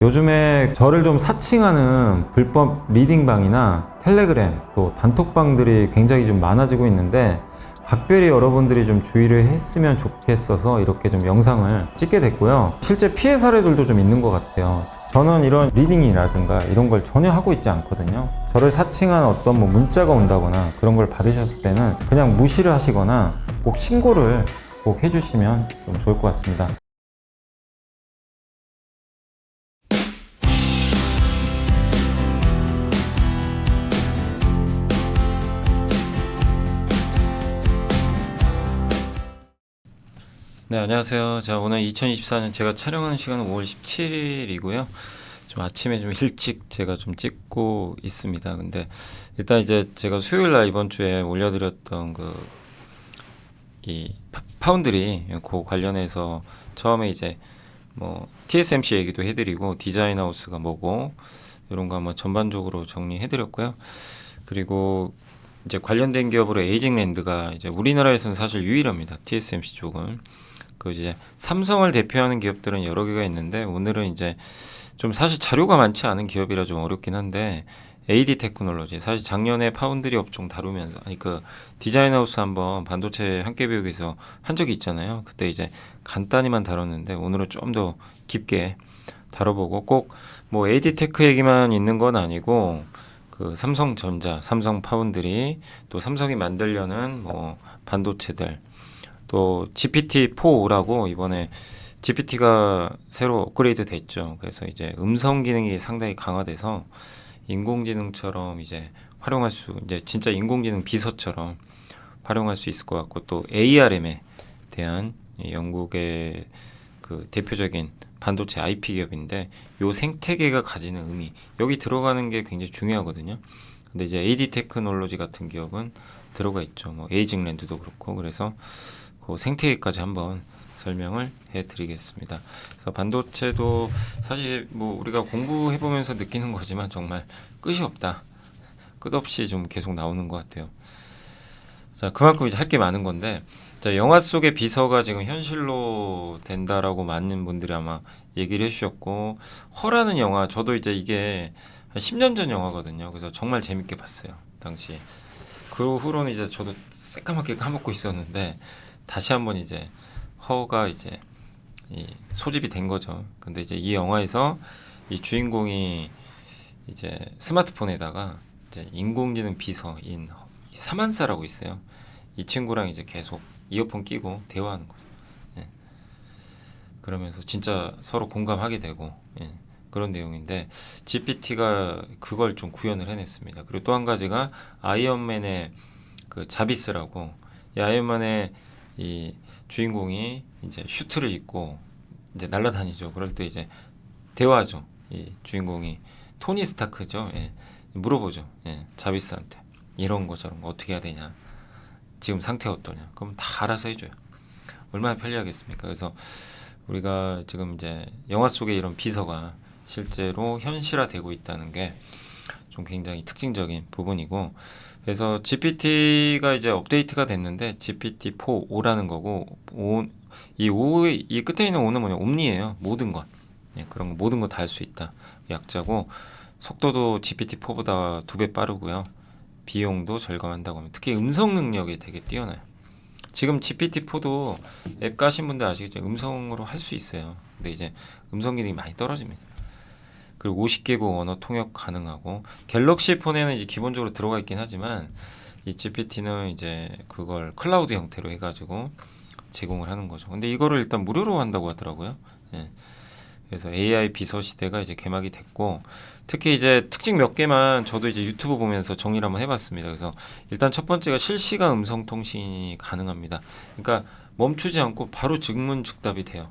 요즘에 저를 좀 사칭하는 불법 리딩방이나 텔레그램 또 단톡방들이 굉장히 좀 많아지고 있는데 각별히 여러분들이 좀 주의를 했으면 좋겠어서 이렇게 좀 영상을 찍게 됐고요. 실제 피해 사례들도 좀 있는 것 같아요. 저는 이런 리딩이라든가 이런 걸 전혀 하고 있지 않거든요. 저를 사칭한 어떤 뭐 문자가 온다거나 그런 걸 받으셨을 때는 그냥 무시를 하시거나 꼭 신고를 꼭 해주시면 좀 좋을 것 같습니다. 네, 안녕하세요. 자, 오늘 2024년 제가 촬영하는 시간은 5월 17일이고요. 좀 아침에 좀 일찍 제가 좀 찍고 있습니다. 근데 일단 이제 제가 수요일 날 이번 주에 올려드렸던 이 파운드리 그 관련해서 처음에 이제 뭐 TSMC 얘기도 해드리고 디자인 하우스가 뭐고 이런 거 한번 전반적으로 정리해드렸고요. 그리고 이제 관련된 기업으로 에이징랜드가 이제 우리나라에서는 사실 유일합니다. TSMC 쪽은. 그 이제 삼성을 대표하는 기업들은 여러 개가 있는데 오늘은 이제 좀 사실 자료가 많지 않은 기업이라 좀 어렵긴 한데 AD 테크놀로지 사실 작년에 파운드리 업종 다루면서 아니 그 디자인 하우스 한번 반도체 함께 배우기에서 한 적이 있잖아요. 그때 이제 간단히만 다뤘는데 오늘은 좀 더 깊게 다뤄보고 꼭 뭐 AD 테크 얘기만 있는 건 아니고 그 삼성전자, 삼성 파운드리 또 삼성이 만들려는 뭐 반도체들 또 GPT-4라고 이번에 GPT가 새로 업그레이드 됐죠. 그래서 이제 음성 기능이 상당히 강화돼서 인공지능처럼 이제 활용할 수, 이제 진짜 인공지능 비서처럼 활용할 수 있을 것 같고 또 ARM에 대한 이 영국의 그 대표적인 반도체 IP 기업인데 요 생태계가 가지는 의미 여기 들어가는 게 굉장히 중요하거든요. 근데 이제 AD 테크놀로지 같은 기업은 들어가 있죠. 뭐 에이징랜드도 그렇고 그래서 그 생태계까지 한번 설명을 해드리겠습니다. 그래서 반도체도 사실 뭐 우리가 공부해 보면서 느끼는 거지만 정말 끝이 없다. 끝없이 좀 계속 나오는 것 같아요. 자, 그만큼 이제 할 게 많은 건데, 자, 영화 속의 비서가 지금 현실로 된다라고 많은 분들이 아마 얘기를 해주셨고, 허라는 영화, 저도 이제 이게 한 10년 전 영화거든요. 그래서 정말 재밌게 봤어요. 당시. 그 후로는 이제 저도 새까맣게 까먹고 있었는데, 다시 한번 이제 허가 이제 이 소집이 된 거죠. 근데 이제 이 영화에서 이 주인공이 이제 스마트폰에다가 이제 인공지능 비서인 사만사라고 있어요. 이 친구랑 이제 계속 이어폰 끼고 대화하는 거죠. 예. 그러면서 진짜 서로 공감하게 되고 예. 그런 내용인데 GPT가 그걸 좀 구현을 해냈습니다. 그리고 또 한 가지가 아이언맨의 그 자비스라고 이 아이언맨의 이 주인공이 이제 슈트를 입고 이제 날아다니죠. 그럴 때 이제 대화하죠. 이 주인공이 토니 스타크죠. 예. 물어보죠. 예. 자비스한테 이런 거 저런 거 어떻게 해야 되냐. 지금 상태 어떠냐. 그럼 다 알아서 해줘요. 얼마나 편리하겠습니까. 그래서 우리가 지금 이제 영화 속에 이런 비서가 실제로 현실화되고 있다는 게 좀 굉장히 특징적인 부분이고 그래서 GPT가 이제 업데이트가 됐는데 GPT-4라는 거고 이 끝에 있는 O는 뭐냐 옴니예요. 모든 것 예, 그런 거 모든 거 다 할 수 있다 약자고 속도도 GPT-4보다 2배 빠르고요. 비용도 절감한다고 하면 특히 음성 능력이 되게 뛰어나요. 지금 GPT-4도 앱 까신 분들 아시겠죠? 음성으로 할 수 있어요. 근데 이제 음성 기능이 많이 떨어집니다. 그리고 50개국 언어 통역 가능하고 갤럭시 폰에는 이제 기본적으로 들어가 있긴 하지만 이 GPT는 이제 그걸 클라우드 형태로 해가지고 제공을 하는 거죠. 근데 이거를 일단 무료로 한다고 하더라고요. 예. 그래서 AI 비서 시대가 이제 개막이 됐고 특히 이제 특징 몇 개만 저도 이제 유튜브 보면서 정리를 한번 해봤습니다. 그래서 일단 첫 번째가 실시간 음성 통신이 가능합니다. 그러니까 멈추지 않고 바로 즉문즉답이 돼요.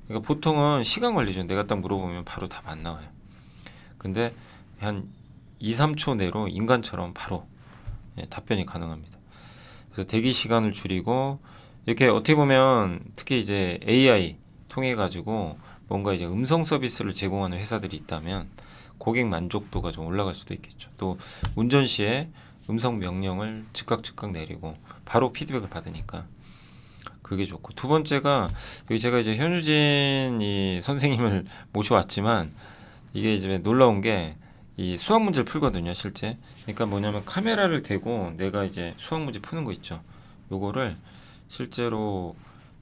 그러니까 보통은 시간 걸리죠. 내가 딱 물어보면 바로 답 안 나와요. 근데 한 2, 3초 내로 인간처럼 바로 예, 답변이 가능합니다. 그래서 대기 시간을 줄이고 이렇게 어떻게 보면 특히 이제 AI 통해 가지고 뭔가 이제 음성 서비스를 제공하는 회사들이 있다면 고객 만족도가 좀 올라갈 수도 있겠죠. 또 운전 시에 음성 명령을 즉각 내리고 바로 피드백을 받으니까 그게 좋고 두 번째가 여기 제가 이제 현우진 이 선생님을 모셔왔지만 이게 이제 놀라운 게 이 수학 문제를 풀거든요, 실제. 그러니까 뭐냐면 카메라를 대고 내가 이제 수학 문제 푸는 거 있죠. 요거를 실제로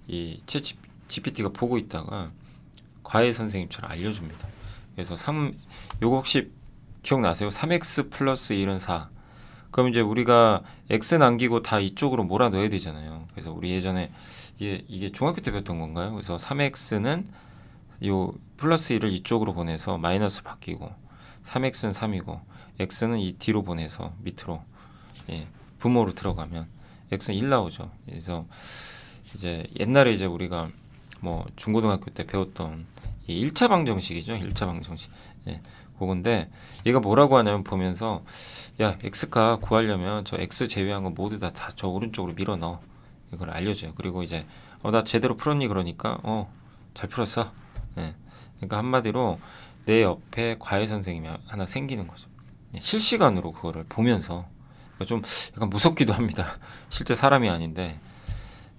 이 챗 GPT가 보고 있다가 과외 선생님처럼 알려줍니다. 그래서 요거 혹시 기억나세요? 3x 플러스 1은 4. 그럼 이제 우리가 x 남기고 다 이쪽으로 몰아 넣어야 되잖아요. 그래서 우리 예전에 이게 중학교 때 배웠던 건가요? 그래서 3x는 요 플러스 1을 이쪽으로 보내서 마이너스 바뀌고 3x는 3이고 x는 이 뒤로 보내서 밑으로 예, 분모로 들어가면 x는 1 나오죠. 그래서 이제 옛날에 이제 우리가 뭐 중고등학교 때 배웠던 이 1차 방정식이죠. 1차 방정식. 예, 그건데 얘가 뭐라고 하냐면 보면서 야, x가 구하려면 저 x 제외한 거 모두 다 저 오른쪽으로 밀어 넣어. 이걸 알려줘요. 그리고 이제 나 제대로 풀었니 그러니까 잘 풀었어. 예. 그러니까 한마디로 내 옆에 과외 선생님이 하나 생기는 거죠. 예, 실시간으로 그거를 보면서 그러니까 좀 약간 무섭기도 합니다. 실제 사람이 아닌데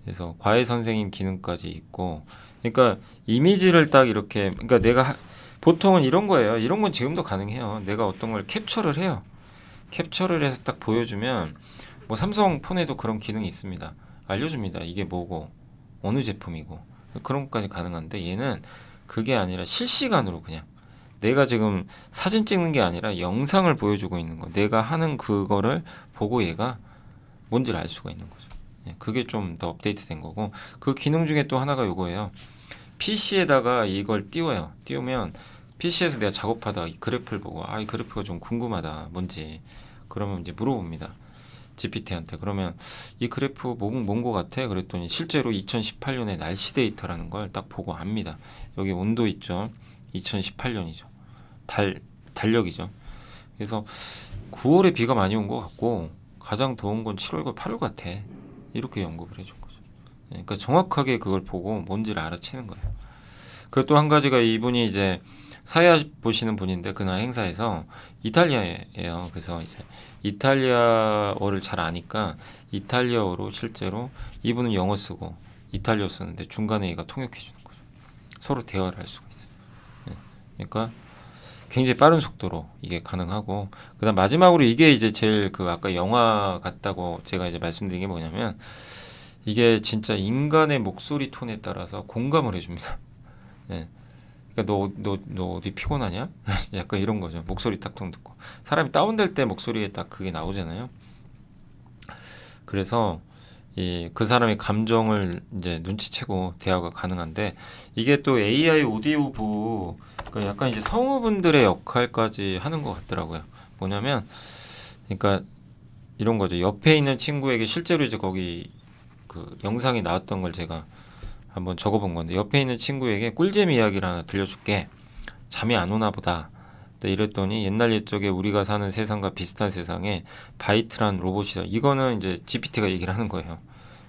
그래서 과외 선생님 기능까지 있고 그러니까 이미지를 딱 이렇게 그러니까 보통은 이런 거예요. 이런 건 지금도 가능해요. 내가 어떤 걸 캡처를 해요. 캡처를 해서 딱 보여주면 뭐 삼성 폰에도 그런 기능이 있습니다. 알려줍니다. 이게 뭐고 어느 제품이고 그런 것까지 가능한데 얘는 그게 아니라 실시간으로 그냥 내가 지금 사진 찍는 게 아니라 영상을 보여주고 있는 거. 내가 하는 그거를 보고 얘가 뭔지를 알 수가 있는 거죠. 예, 그게 좀 더 업데이트 된 거고 그 기능 중에 또 하나가 요거예요. PC에다가 이걸 띄워요. 띄우면 PC에서 내가 작업하다가 이 그래프를 보고 이 그래프가 좀 궁금하다. 뭔지. 그러면 이제 물어봅니다. GPT한테. 그러면 이 그래프 뭔거 같아? 그랬더니 실제로 2018년의 날씨 데이터라는 걸 딱 보고 압니다. 여기 온도 있죠. 2018년이죠. 달력이죠. 그래서 9월에 비가 많이 온 것 같고 가장 더운 건 7월과 8월 같아. 이렇게 언급을 해준 거죠. 그러니까 정확하게 그걸 보고 뭔지를 알아채는 거예요. 그리고 또 한 가지가 이분이 이제 사야 보시는 분인데 그날 행사에서 이탈리아예요. 그래서 이제 이탈리아어를 잘 아니까 이탈리아어로 실제로 이분은 영어 쓰고 이탈리아 쓰는데 중간에 얘가 통역해 주는 거죠. 서로 대화를 할 수가 있어요. 네. 그러니까 굉장히 빠른 속도로 이게 가능하고 그다음 마지막으로 이게 이제 제일 그 아까 영화 같다고 제가 이제 말씀드린 게 뭐냐면 이게 진짜 인간의 목소리 톤에 따라서 공감을 해줍니다. 네. 그러니까 너 어디 피곤하냐? 약간 이런 거죠. 목소리 딱 듣고 사람이 다운될 때 목소리에 딱 그게 나오잖아요. 그래서 그 사람의 감정을 이제 눈치채고 대화가 가능한데 이게 또 AI 오디오북 그 약간 이제 성우분들의 역할까지 하는 것 같더라고요. 뭐냐면 그러니까 이런 거죠. 옆에 있는 친구에게 실제로 이제 거기 그 영상이 나왔던 걸 제가 한번 적어본 건데 옆에 있는 친구에게 꿀잼 이야기를 하나 들려줄게. 잠이 안 오나 보다. 네, 이랬더니 옛날 옛적에 우리가 사는 세상과 비슷한 세상에 바이트란 로봇이다. 이거는 이제 GPT가 얘기를 하는 거예요.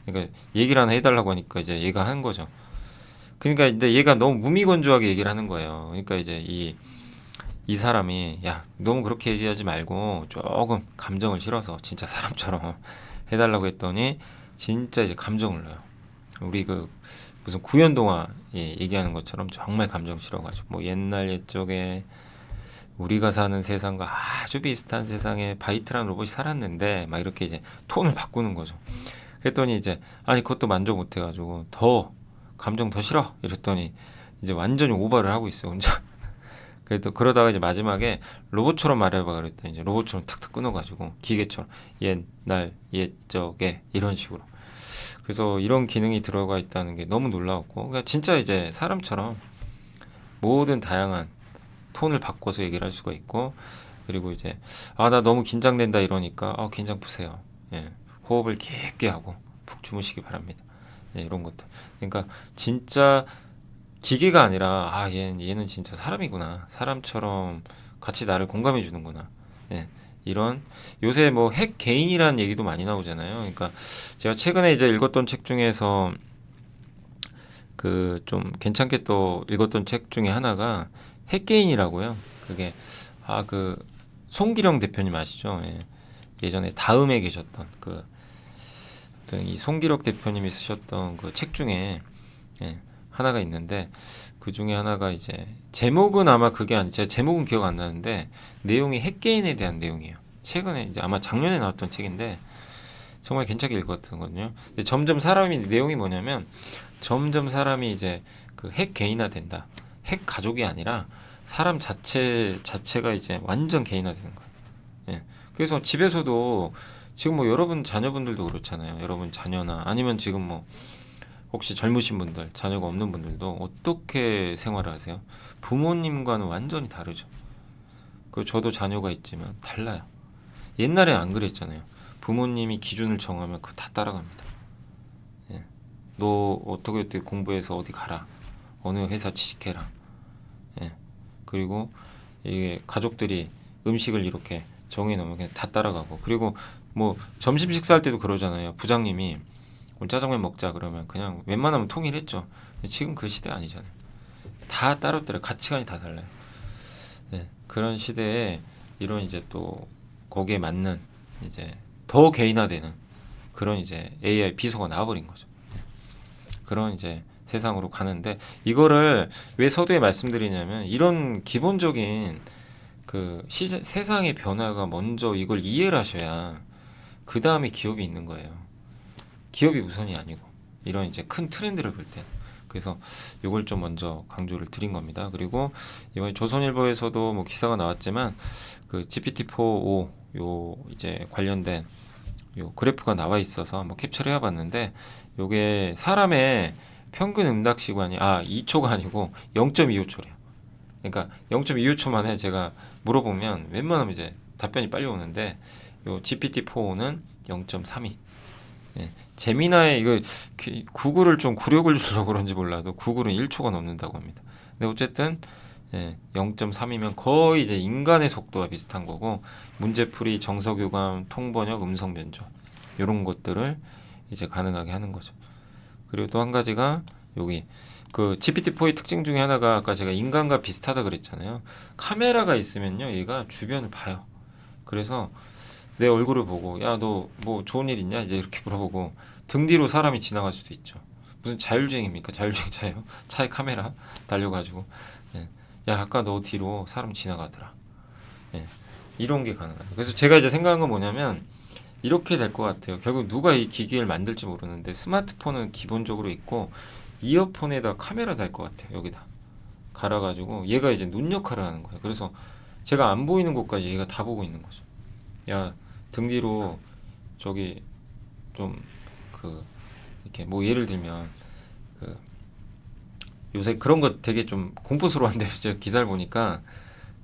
그러니까 얘기를 하나 해달라고 하니까 이제 얘가 하는 거죠. 그러니까 근데 얘가 너무 무미건조하게 얘기를 하는 거예요. 그러니까 이제 이 사람이 야 너무 그렇게 얘기하지 말고 조금 감정을 실어서 진짜 사람처럼 해달라고 했더니 진짜 이제 감정을 넣어요. 우리 그 무슨 구연동화 얘기하는 것처럼 정말 감정 실어가지고 뭐 옛날 옛적에 우리가 사는 세상과 아주 비슷한 세상에 바이트라는 로봇이 살았는데 막 이렇게 이제 톤을 바꾸는 거죠. 그랬더니 이제 아니 그것도 만족 못해가지고 더 감정 더 싫어 이랬더니 이제 완전히 오버를 하고 있어요 혼자. 그래도 그러다가 이제 마지막에 로봇처럼 말해봐 그랬더니 이제 로봇처럼 탁탁 끊어가지고 기계처럼 옛날 옛적에 이런 식으로. 그래서 이런 기능이 들어가 있다는 게 너무 놀라웠고 그러니까 진짜 이제 사람처럼 모든 다양한 톤을 바꿔서 얘기를 할 수가 있고 그리고 이제 나 너무 긴장된다 이러니까 긴장 푸세요. 예. 호흡을 깊게 하고 푹 주무시기 바랍니다. 예, 이런 것들. 그러니까 진짜 기계가 아니라 얘는 진짜 사람이구나. 사람처럼 같이 나를 공감해 주는구나. 예. 이런 요새 뭐 핵 개인이라는 얘기도 많이 나오잖아요. 그러니까 제가 최근에 이제 읽었던 책 중에서 그 좀 괜찮게 또 읽었던 책 중에 하나가 핵 개인이라고요. 그게 그 송기령 대표님 아시죠? 예. 예전에 다음에 계셨던 이 송기록 대표님이 쓰셨던 그 책 중에 하나가 있는데 그 중에 하나가 이제 제목은 아마 그게 아니 제가 제목은 기억 안 나는데 내용이 핵개인에 대한 내용이에요. 최근에 이제 아마 작년에 나왔던 책인데 정말 괜찮게 읽었거든요. 근데 점점 사람이 내용이 뭐냐면 점점 사람이 이제 그 핵 개인화 된다. 핵 가족이 아니라 사람 자체가 이제 완전 개인화 되는 거예요. 예. 그래서 집에서도 지금 뭐 여러분 자녀분들도 그렇잖아요. 여러분 자녀나 아니면 지금 뭐 혹시 젊으신 분들, 자녀가 없는 분들도 어떻게 생활을 하세요? 부모님과는 완전히 다르죠. 그 저도 자녀가 있지만 달라요. 옛날에 안 그랬잖아요. 부모님이 기준을 정하면 그거 다 따라갑니다. 예. 너 어떻게 공부해서 어디 가라. 어느 회사 취직해라. 예. 그리고 이게 가족들이 음식을 이렇게 정해놓으면 그냥 다 따라가고 그리고 뭐 점심 식사할 때도 그러잖아요. 부장님이 오늘 짜장면 먹자 그러면 그냥 웬만하면 통일했죠. 근데 지금 그 시대 아니잖아요. 다 따로따로 가치관이 다 달라요. 네, 그런 시대에 이런 이제 또 거기에 맞는 이제 더 개인화되는 그런 이제 AI 비서가 나와버린 거죠. 네, 그런 이제 세상으로 가는데 이거를 왜 서두에 말씀드리냐면 이런 기본적인 그 세상의 변화가 먼저 이걸 이해를 하셔야 그 다음에 기업이 있는 거예요. 기업이 우선이 아니고 이런 이제 큰 트렌드를 볼 때. 그래서 이걸 좀 먼저 강조를 드린 겁니다. 그리고 이번에 조선일보에서도 뭐 기사가 나왔지만 그 GPT-4o 요 이제 관련된 요 그래프가 나와 있어서 한번 캡처를 해봤는데 요게 사람의 평균 응답 시간이 2초가 아니고 0.25초래요. 그러니까 0.25초 만에 제가 물어보면 웬만하면 이제 답변이 빨리 오는데 요 GPT-4o는 0.32. 예, 재미나의 이거 구글을 좀 굴욕을 주려고 그런지 몰라도 구글은 1초가 넘는다고 합니다. 근데 어쨌든 0.3이면 거의 이제 인간의 속도와 비슷한 거고 문제풀이, 정서교감, 통번역, 음성 변조 이런 것들을 이제 가능하게 하는 거죠. 그리고 또 한 가지가 여기 그 GPT-4의 특징 중에 하나가 아까 제가 인간과 비슷하다 그랬잖아요. 카메라가 있으면요, 얘가 주변을 봐요. 그래서 내 얼굴을 보고 야 너 뭐 좋은 일 있냐 이제 이렇게 물어보고 등 뒤로 사람이 지나갈 수도 있죠. 무슨 자율주행입니까? 자율주행 차예요? 차에 카메라 달려가지고 예. 야 아까 너 뒤로 사람 지나가더라. 예. 이런 게 가능해요. 그래서 제가 이제 생각한 건 뭐냐면 이렇게 될 것 같아요. 결국 누가 이 기기를 만들지 모르는데 스마트폰은 기본적으로 있고 이어폰에다 카메라 달 것 같아요. 여기다 갈아가지고 얘가 이제 눈 역할을 하는 거예요. 그래서 제가 안 보이는 곳까지 얘가 다 보고 있는 거죠. 야 등 뒤로 저기 좀 그 이렇게 뭐 예를 들면 그 요새 그런 거 되게 좀 공포스러운데 제가 기사를 보니까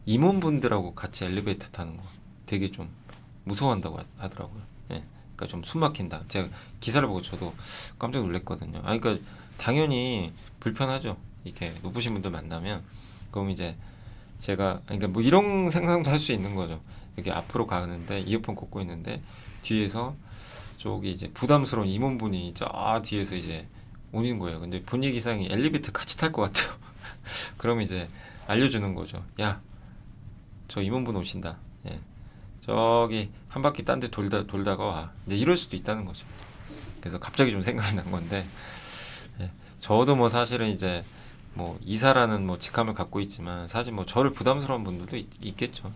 임원분들하고 같이 엘리베이터 타는 거 되게 좀 무서워한다고 하더라고요. 예. 그러니까 좀 숨 막힌다. 제가 기사를 보고 저도 깜짝 놀랐거든요. 그러니까 당연히 불편하죠. 이렇게 높으신 분들 만나면 그럼 이제 제가 그러니까 뭐 이런 상상도 할 수 있는 거죠. 이렇게 앞으로 가는데 이어폰 꽂고 있는데 뒤에서 저기 이제 부담스러운 임원분이 저 뒤에서 이제 오는 거예요. 근데 분위기상이 엘리베이터 같이 탈 것 같아요. 그럼 이제 알려주는 거죠. 야, 저 임원분 오신다. 예. 저기 한 바퀴 딴 데 돌다가 와. 이제 이럴 수도 있다는 거죠. 그래서 갑자기 좀 생각이 난 건데, 예. 저도 뭐 사실은 이제 뭐 이사라는 뭐 직함을 갖고 있지만 사실 뭐 저를 부담스러운 분들도 있겠죠.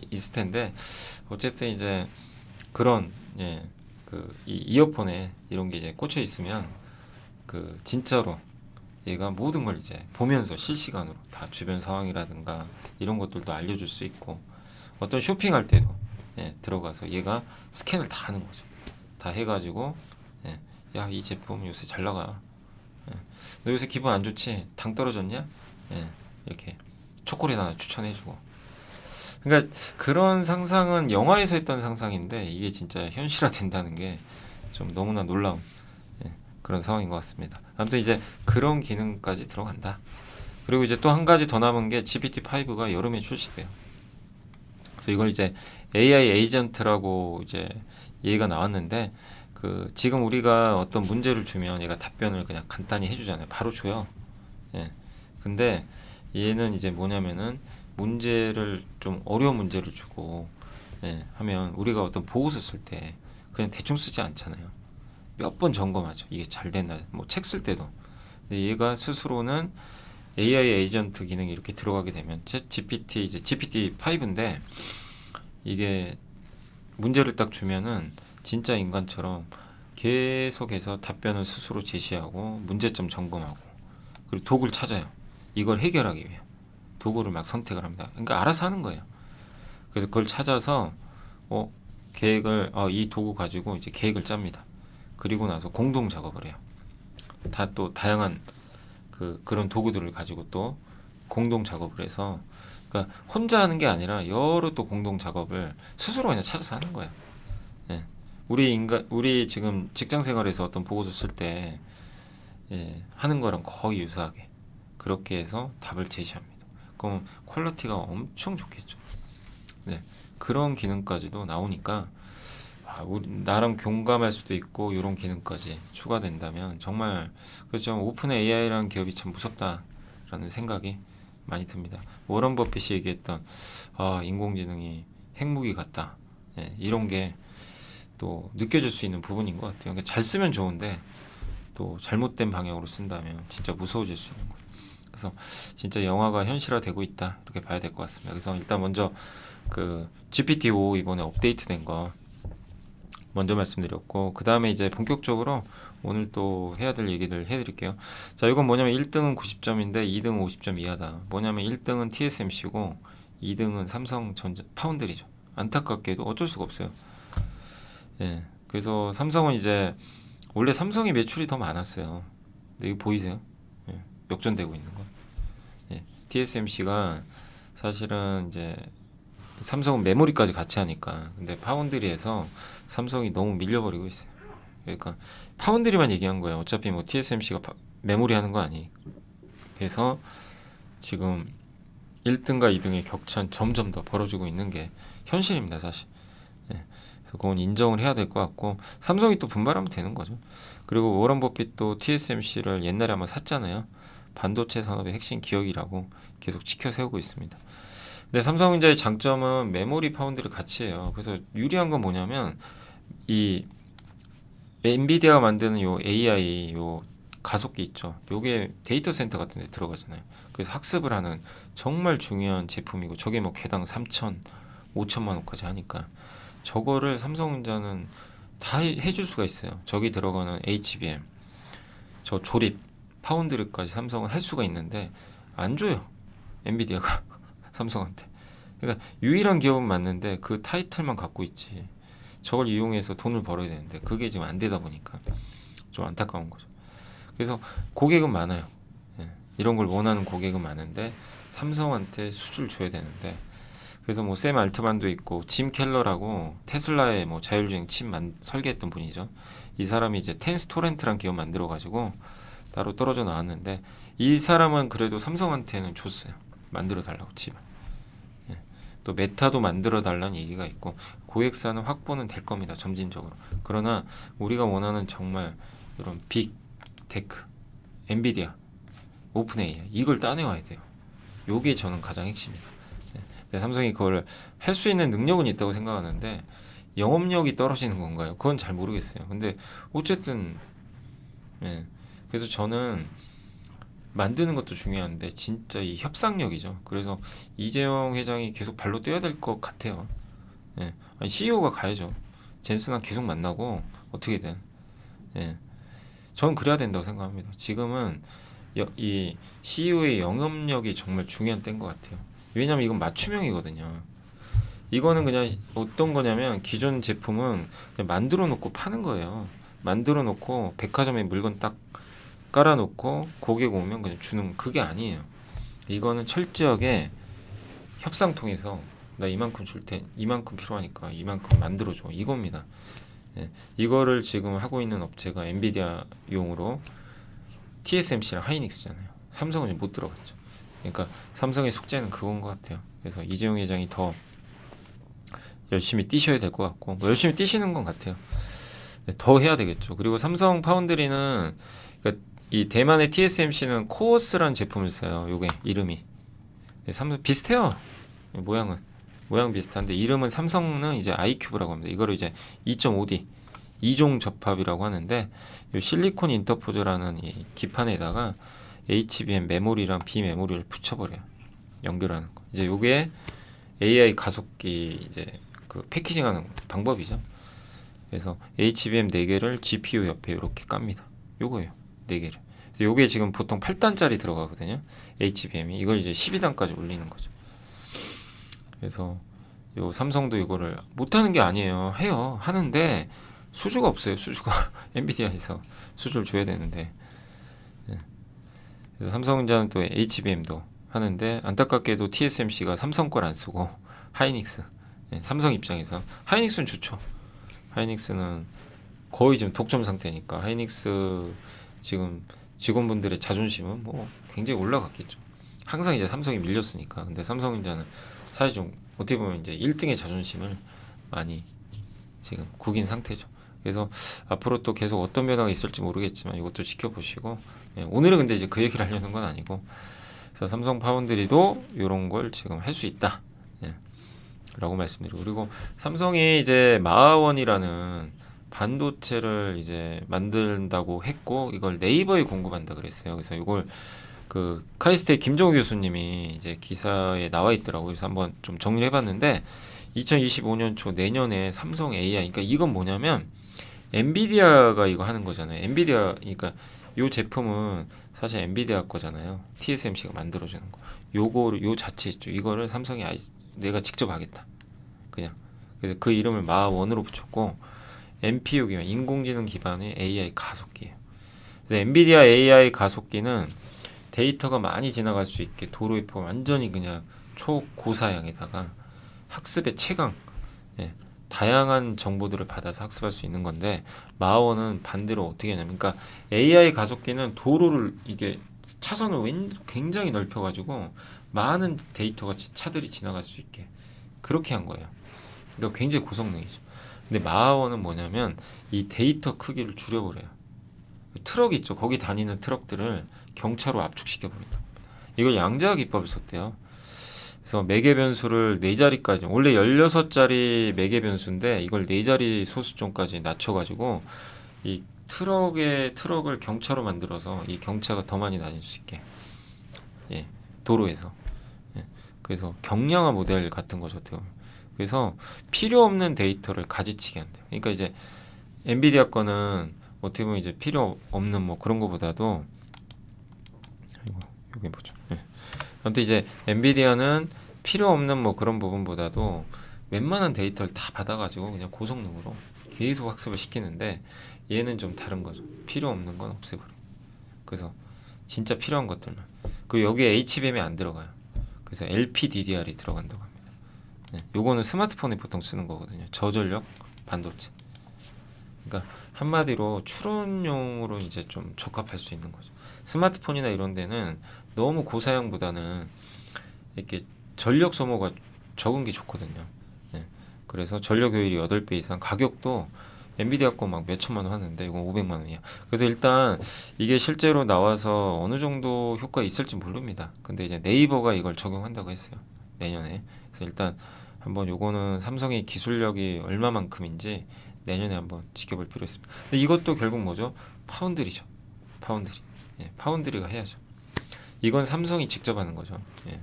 있을 텐데 어쨌든 이제 그런 그 이어폰에 이런 게 이제 꽂혀 있으면 그 진짜로 얘가 모든 걸 이제 보면서 실시간으로 다 주변 상황이라든가 이런 것들도 알려줄 수 있고 어떤 쇼핑할 때도 들어가서 얘가 스캔을 다 하는 거죠. 다 해가지고 야, 이 제품 요새 잘 나가. 너 요새 기분 안 좋지? 당 떨어졌냐? 이렇게 초콜릿 하나 추천해주고. 그러니까 그런 상상은 영화에서 했던 상상인데 이게 진짜 현실화 된다는 게 좀 너무나 놀라운 그런 상황인 것 같습니다. 아무튼 이제 그런 기능까지 들어간다. 그리고 이제 또 한 가지 더 남은 게 GPT-5가 여름에 출시돼요. 그래서 이걸 이제 AI 에이전트라고 이제 얘기가 나왔는데 그 지금 우리가 어떤 문제를 주면 얘가 답변을 그냥 간단히 해주잖아요. 바로 줘요. 예. 근데 얘는 이제 뭐냐면은 문제를 좀 어려운 문제를 주고 하면 우리가 어떤 보고서 쓸 때 그냥 대충 쓰지 않잖아요. 몇 번 점검하죠. 이게 잘 됐나. 뭐 책 쓸 때도 근데 얘가 스스로는 AI 에이전트 기능이 이렇게 들어가게 되면 챗 GPT 이제 GPT-5인데 이게 문제를 딱 주면은 진짜 인간처럼 계속해서 답변을 스스로 제시하고 문제점 점검하고 그리고 도구를 찾아요. 이걸 해결하기 위해 도구를 막 선택을 합니다. 그러니까 알아서 하는 거예요. 그래서 그걸 찾아서 계획을 이 도구 가지고 이제 계획을 짭니다. 그리고 나서 공동 작업을 해요. 또 다양한 그런 도구들을 가지고 또 공동 작업을 해서 그러니까 혼자 하는 게 아니라 여러 또 공동 작업을 스스로 그냥 찾아서 하는 거예요. 예. 우리 지금 직장 생활에서 어떤 보고서 쓸 때 하는 거랑 거의 유사하게 그렇게 해서 답을 제시합니다. 그럼 퀄리티가 엄청 좋겠죠. 네. 그런 기능까지도 나오니까 나랑 공감할 수도 있고 이런 기능까지 추가된다면 정말 그렇죠. 오픈 AI라는 기업이 참 무섭다라는 생각이 많이 듭니다. 워런 버핏이 얘기했던 인공지능이 핵무기 같다. 이런 게 또 느껴질 수 있는 부분인 것 같아요. 그러니까 잘 쓰면 좋은데 또 잘못된 방향으로 쓴다면 진짜 무서워질 수 있는 거예요. 그래서 진짜 영화가 현실화되고 있다 이렇게 봐야 될 것 같습니다. 그래서 일단 먼저 GPT-5 이번에 업데이트된 거 먼저 말씀드렸고 그 다음에 이제 본격적으로 오늘 또 해야 될 얘기들 해드릴게요. 자, 이건 뭐냐면 1등은 90점인데 2등은 50점 이하다. 뭐냐면 1등은 TSMC고 2등은 삼성전자 파운드리죠. 안타깝게도 어쩔 수가 없어요. 그래서 삼성은 이제 원래 삼성이 매출이 더 많았어요. 근데 이거 보이세요? 역전되고 있는 거. TSMC가 사실은 이제 삼성은 메모리까지 같이 하니까 근데 파운드리에서 삼성이 너무 밀려버리고 있어요. 그러니까 파운드리만 얘기한 거예요. 어차피 뭐 TSMC가 메모리 하는 거 아니. 그래서 지금 1등과 2등의 격차는 점점 더 벌어지고 있는 게 현실입니다, 사실. 그래서 그건 인정을 해야 될 것 같고 삼성이 또 분발하면 되는 거죠. 그리고 워런 버핏도 TSMC를 옛날에 한번 샀잖아요. 반도체 산업의 핵심 기업이라고 계속 지켜 세우고 있습니다. 근데 삼성전자의 장점은 메모리 파운드를 같이 해요. 그래서 유리한 건 뭐냐면 이 엔비디아가 만드는 요 AI 요 가속기 있죠. 요게 데이터 센터 같은 데 들어가잖아요. 그래서 학습을 하는 정말 중요한 제품이고 저게 뭐 개당 3천, 5천만 원까지 하니까 저거를 삼성전자는 다 해줄 수가 있어요. 저기 들어가는 HBM, 저 조립, 파운드리까지 삼성은 할 수가 있는데 안 줘요. 엔비디아가 삼성한테. 그러니까 유일한 기업은 맞는데 그 타이틀만 갖고 있지. 저걸 이용해서 돈을 벌어야 되는데 그게 지금 안 되다 보니까 좀 안타까운 거죠. 그래서 고객은 많아요. 이런 걸 원하는 고객은 많은데 삼성한테 수주를 줘야 되는데 그래서 뭐 샘 알트만도 있고 짐 켈러라고 테슬라의 뭐 자율주행 칩 설계했던 분이죠. 이 사람이 이제 텐스토렌트란 기업 만들어 가지고 따로 떨어져 나왔는데 이 사람은 그래도 삼성한테는 줬어요. 만들어 달라고 칩을. 또 메타도 만들어 달라는 얘기가 있고 고객사는 확보는 될 겁니다. 점진적으로. 그러나 우리가 원하는 정말 이런 빅 테크, 엔비디아, 오픈 AI 이걸 따내와야 돼요. 요게 저는 가장 핵심이다. 삼성이 그걸 할 수 있는 능력은 있다고 생각하는데 영업력이 떨어지는 건가요? 그건 잘 모르겠어요. 근데 어쨌든 그래서 저는 만드는 것도 중요한데 진짜 이 협상력이죠. 그래서 이재용 회장이 계속 발로 뛰어야 될 것 같아요. 아니, CEO가 가야죠. 젠슨랑 계속 만나고 어떻게든. 저는 그래야 된다고 생각합니다. 지금은 이 CEO의 영업력이 정말 중요한 때인 것 같아요. 왜냐면 이건 맞춤형이거든요. 이거는 그냥 어떤 거냐면 기존 제품은 그냥 만들어 놓고 파는 거예요. 만들어 놓고 백화점에 물건 딱 깔아놓고 고객 오면 그냥 주는 그게 아니에요. 이거는 철저하게 협상 통해서 나 이만큼 줄 테, 이만큼 필요하니까 이만큼 만들어줘 이겁니다. 이거를 지금 하고 있는 업체가 엔비디아용으로 TSMC랑 하이닉스잖아요. 삼성은 못 들어갔죠. 그러니까 삼성의 숙제는 그건 것 같아요. 그래서 이재용 회장이 더 열심히 뛰셔야 될 것 같고 뭐 열심히 뛰시는 건 같아요. 더 해야 되겠죠. 그리고 삼성 파운드리는 그러니까 이 대만의 TSMC는 코어스라는 제품을 써요. 요게 이름이 삼성 비슷해요. 모양 비슷한데 이름은 삼성은 이제 아이큐브라고 합니다. 이거를 이제 2.5D 이종 접합이라고 하는데 이 실리콘 인터포저라는 이 기판에다가 HBM 메모리랑 비메모리를 붙여버려요. 연결하는 거. 이제 요게 AI 가속기 이제 그 패키징하는 방법이죠. 그래서 HBM 4개를 GPU 옆에 이렇게 깝니다. 요거예요. 4개를. 그래서 요게 지금 보통 8단짜리 들어가거든요. HBM이. 이걸 이제 12단까지 올리는 거죠. 그래서 요 삼성도 이거를 못하는 게 아니에요. 해요. 하는데 수주가 없어요. 수주가 엔비디아에서 수주를 줘야 되는데. 예. 그래서 삼성전자는 또 HBM도 하는데 안타깝게도 TSMC가 삼성 걸 안 쓰고 하이닉스. 예, 삼성 입장에서 하이닉스는 좋죠. 하이닉스는 거의 지금 독점 상태니까 하이닉스 지금 직원분들의 자존심은 뭐 굉장히 올라갔겠죠. 항상 이제 삼성이 밀렸으니까. 근데 삼성전자는 사실 좀 어떻게 보면 이제 1등의 자존심을 많이 지금 구긴 상태죠. 그래서 앞으로 또 계속 어떤 변화가 있을지 모르겠지만 이것도 지켜보시고, 예, 오늘은 근데 이제 그 얘기를 하려는 건 아니고, 그래서 삼성 파운드리도 이런 걸 지금 할 수 있다, 예, 라고 말씀드리고, 그리고 삼성이 이제 마하원이라는 반도체를 이제 만든다고 했고 이걸 네이버에 공급한다 그랬어요. 그래서 이걸 그 카이스트의 김정우 교수님이 이제 기사에 나와 있더라고요. 그래서 한번 좀 정리를 해봤는데 2025년 초 내년에 삼성 AI, 그러니까 이건 뭐냐면 엔비디아가 이거 하는 거잖아요. 엔비디아, 그러니까 요 제품은 사실 엔비디아 거잖아요. TSMC가 만들어주는 거. 요거를 요 자체 있죠. 이거를 삼성이 내가 직접 하겠다. 그냥. 그래서 그 이름을 마원으로 붙였고 NPU 기반, 인공지능 기반의 AI 가속기예요. 그래서 엔비디아 AI 가속기는 데이터가 많이 지나갈 수 있게 도로에 완전히 그냥 초고사양에다가 학습의 채광, 예, 다양한 정보들을 받아서 학습할 수 있는 건데 마원은 반대로 어떻게 하냐면, 그러니까 AI 가속기는 도로를 이게 차선을 굉장히 넓혀가지고 많은 데이터가 차들이 지나갈 수 있게 그렇게 한 거예요. 그러니까 굉장히 고성능이죠. 근데 마원은 뭐냐면 이 데이터 크기를 줄여버려요. 트럭 있죠. 거기 다니는 트럭들을 경차로 압축시켜 버린다. 이걸 양자화 기법을 썼대요. 그래서 매개 변수를 4자리까지, 원래 16자리 매개 변수인데 이걸 4자리 소수점까지 낮춰가지고 이 트럭을 경차로 만들어서 이 경차가 더 많이 다닐 수 있게, 예, 도로에서, 예, 그래서 경량화 모델 같은 거죠. 어떻게 보면. 그래서 필요 없는 데이터를 가지치게 한대요. 그러니까 이제 엔비디아 거는 어떻게 보면 이제 필요 없는 뭐 그런 거보다도, 아이고, 여기 보죠. 예. 아무튼 이제 엔비디아는 필요 없는 뭐 그런 부분보다도 웬만한 데이터를 다 받아가지고 그냥 고성능으로 계속 학습을 시키는데 얘는 좀 다른 거죠. 필요 없는 건 없애버려. 그래서 진짜 필요한 것들만. 그리고 여기에 HBM이 안 들어가요. 그래서 LPDDR이 들어간다고 합니다. 네, 요거는 스마트폰에 보통 쓰는 거거든요. 저전력 반도체. 그러니까 한마디로 추론용으로 이제 좀 적합할 수 있는 거죠. 스마트폰이나 이런 데는 너무 고사양보다는 이렇게 전력 소모가 적은 게 좋거든요. 네, 그래서 전력 효율이 8배 이상, 가격도 엔비디아 거 막 몇천만 원 하는데 이건 500만 원이야. 그래서 일단 이게 실제로 나와서 어느 정도 효과 있을지 모릅니다. 근데 이제 네이버가 이걸 적용한다고 했어요. 내년에. 그래서 일단 한번 요거는 삼성의 기술력이 얼마만큼인지 내년에 한번 지켜볼 필요 있습니다. 근데 이것도 결국 뭐죠? 파운드리죠. 파운드리. 예, 파운드리가 해야죠. 이건 삼성이 직접 하는 거죠. 예,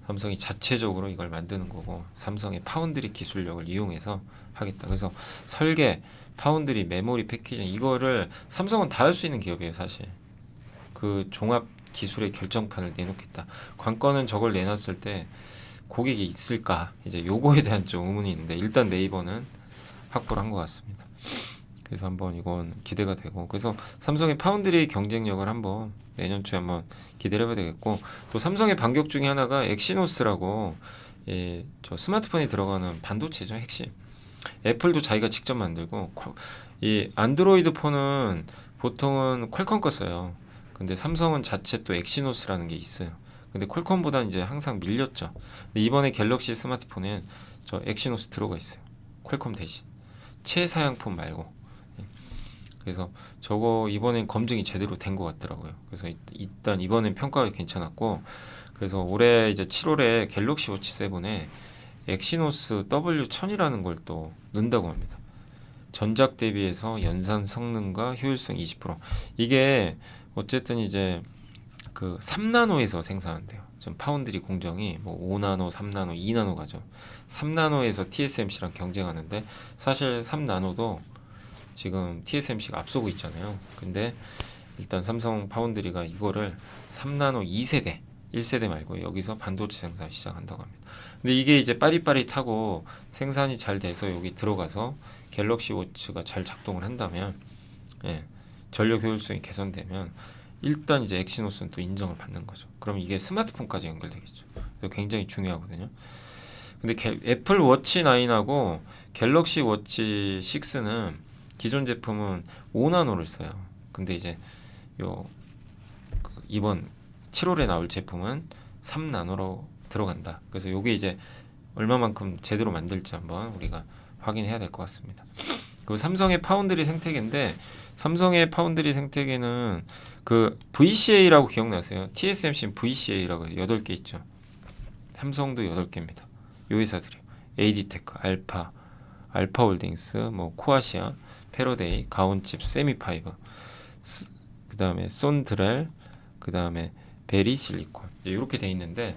삼성이 자체적으로 이걸 만드는 거고 삼성의 파운드리 기술력을 이용해서 하겠다. 그래서 설계, 파운드리, 메모리, 패키징 이거를 삼성은 다 할 수 있는 기업이에요, 사실. 그 종합 기술의 결정판을 내놓겠다. 관건은 저걸 내놨을 때 고객이 있을까? 이제 요거에 대한 좀 의문이 있는데 일단 네이버는 확보를 한 것 같습니다. 그래서 한번 이건 기대가 되고, 그래서 삼성의 파운드리 경쟁력을 한번 내년 초에 한번 기대를 해봐야 되겠고, 또 삼성의 반격 중에 하나가 엑시노스라고, 예, 저 스마트폰에 들어가는 반도체죠, 핵심. 애플도 자기가 직접 만들고, 이 안드로이드 폰은 보통은 퀄컴 거 써요. 근데 삼성은 자체 또 엑시노스라는 게 있어요. 근데 퀄컴보다는 이제 항상 밀렸죠. 근데 이번에 갤럭시 스마트폰엔 저 엑시노스 들어가 있어요. 퀄컴 대신. 최사양폰 말고. 그래서 저거 이번엔 검증이 제대로 된 것 같더라고요. 그래서 일단 이번엔 평가가 괜찮았고, 그래서 올해 이제 7월에 갤럭시 워치 7에 엑시노스 W1000이라는 걸 또 넣는다고 합니다. 전작 대비해서 연산 성능과 효율성 20%. 이게 어쨌든 이제 그 3나노에서 생산한대요. 지금 파운드리 공정이 뭐 5나노, 3나노, 2나노 가죠. 3나노에서 TSMC랑 경쟁하는데 사실 3나노도 지금 TSMC가 앞서고 있잖아요. 근데 일단 삼성 파운드리가 이거를 3나노 2세대, 1세대 말고 여기서 반도체 생산 시작한다고 합니다. 근데 이게 이제 빠릿빠릿하고 생산이 잘 돼서 여기 들어가서 갤럭시 워치가 잘 작동을 한다면, 예, 전력 효율성이 개선되면 일단 이제 엑시노스는 또 인정을 받는 거죠. 그럼 이게 스마트폰까지 연결되겠죠. 그래서 굉장히 중요하거든요. 근데 애플 워치 9하고 갤럭시 워치 6는 기존 제품은 5나노를 써요. 근데 이제 이번 7월에 나올 제품은 3나노로 들어간다. 그래서 요게 이제 얼마만큼 제대로 만들지 한번 우리가 확인해야 될 것 같습니다. 그 삼성의 파운드리 생태계인데, 삼성의 파운드리 생태계는 그 VCA라고 기억나세요? TSMC는 VCA라고 8개 있죠. 삼성도 8개입니다. 요 회사들이 AD테크, 알파홀딩스, 뭐 코아시아, 패러데이, 가온칩, 세미파이브, 그 다음에 손드렐, 그 다음에 베리실리콘, 이렇게 돼 있는데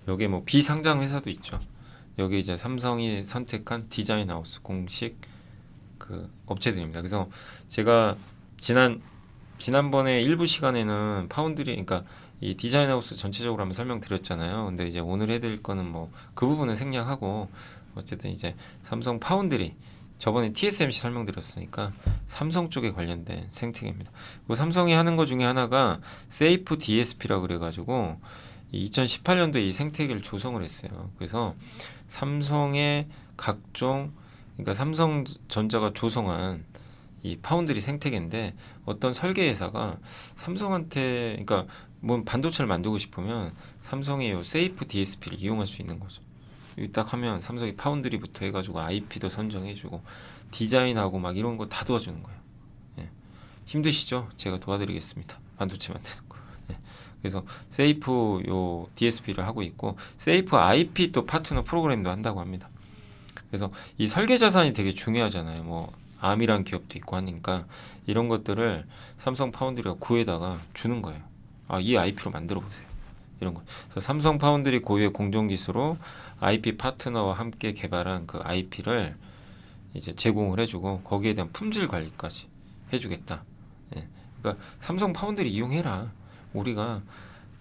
여기 뭐 비상장 회사도 있죠. 여기 이제 삼성이 선택한 디자인 하우스 공식 그 업체들입니다. 그래서 제가 지난번에 일부 시간에는 파운드리, 그러니까 이 디자인 하우스 전체적으로 한번 설명드렸잖아요. 근데 이제 오늘 해드릴 거는 뭐 그 부분은 생략하고, 어쨌든 이제 삼성 파운드리, 저번에 TSMC 설명드렸으니까 삼성 쪽에 관련된 생태계입니다. 그 삼성이 하는 것 중에 하나가 세이프 DSP라고 그래가지고 2018년도에 이 생태계를 조성을 했어요. 그래서 삼성의 각종, 그러니까 삼성전자가 조성한 이 파운드리 생태계인데, 어떤 설계 회사가 삼성한테, 그러니까 뭐 반도체를 만들고 싶으면 삼성의 요 세이프 DSP를 이용할 수 있는 거죠. 여기 딱 하면 삼성이 파운드리부터 해가지고 IP도 선정해주고 디자인하고 막 이런 거 다 도와주는 거예요. 예. 힘드시죠? 제가 도와드리겠습니다. 반도체 만드는 거. 예. 그래서 세이프 요 DSP를 하고 있고, 세이프 IP 또 파트너 프로그램도 한다고 합니다. 그래서 이 설계 자산이 되게 중요하잖아요. 뭐 암이란 기업도 있고 하니까 이런 것들을 삼성 파운드리가 구에다가 주는 거예요. 아, 이 IP로 만들어 보세요. 이런 거. 그래서 삼성 파운드리 고유의 공정 기술로 IP 파트너와 함께 개발한 그 IP를 이제 제공을 해주고 거기에 대한 품질 관리까지 해주겠다. 예. 그러니까 삼성 파운드리 이용해라. 우리가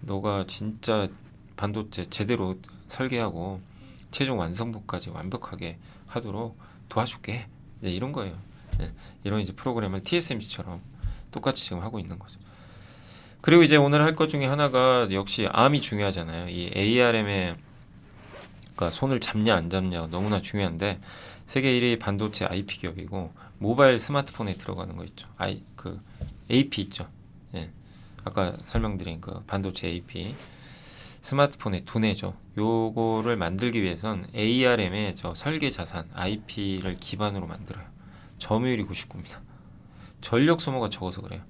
너가 진짜 반도체 제대로 설계하고 최종 완성도까지 완벽하게 하도록 도와줄게. 이제 이런 거예요. 예. 이런 이제 프로그램을 TSMC처럼 똑같이 지금 하고 있는 거죠. 그리고 이제 오늘 할 것 중에 하나가 역시 암이 중요하잖아요. 이 ARM에 그러니까 손을 잡냐 안 잡냐가 너무나 중요한데, 세계 1위 반도체 IP 기업이고 모바일 스마트폰에 들어가는 거 있죠. 그 AP 있죠. 예. 아까 설명드린 그 반도체 AP 스마트폰에 두뇌죠. 요거를 만들기 위해선 ARM의 저 설계 자산 IP를 기반으로 만들어요. 점유율이 99입니다. 전력 소모가 적어서 그래요.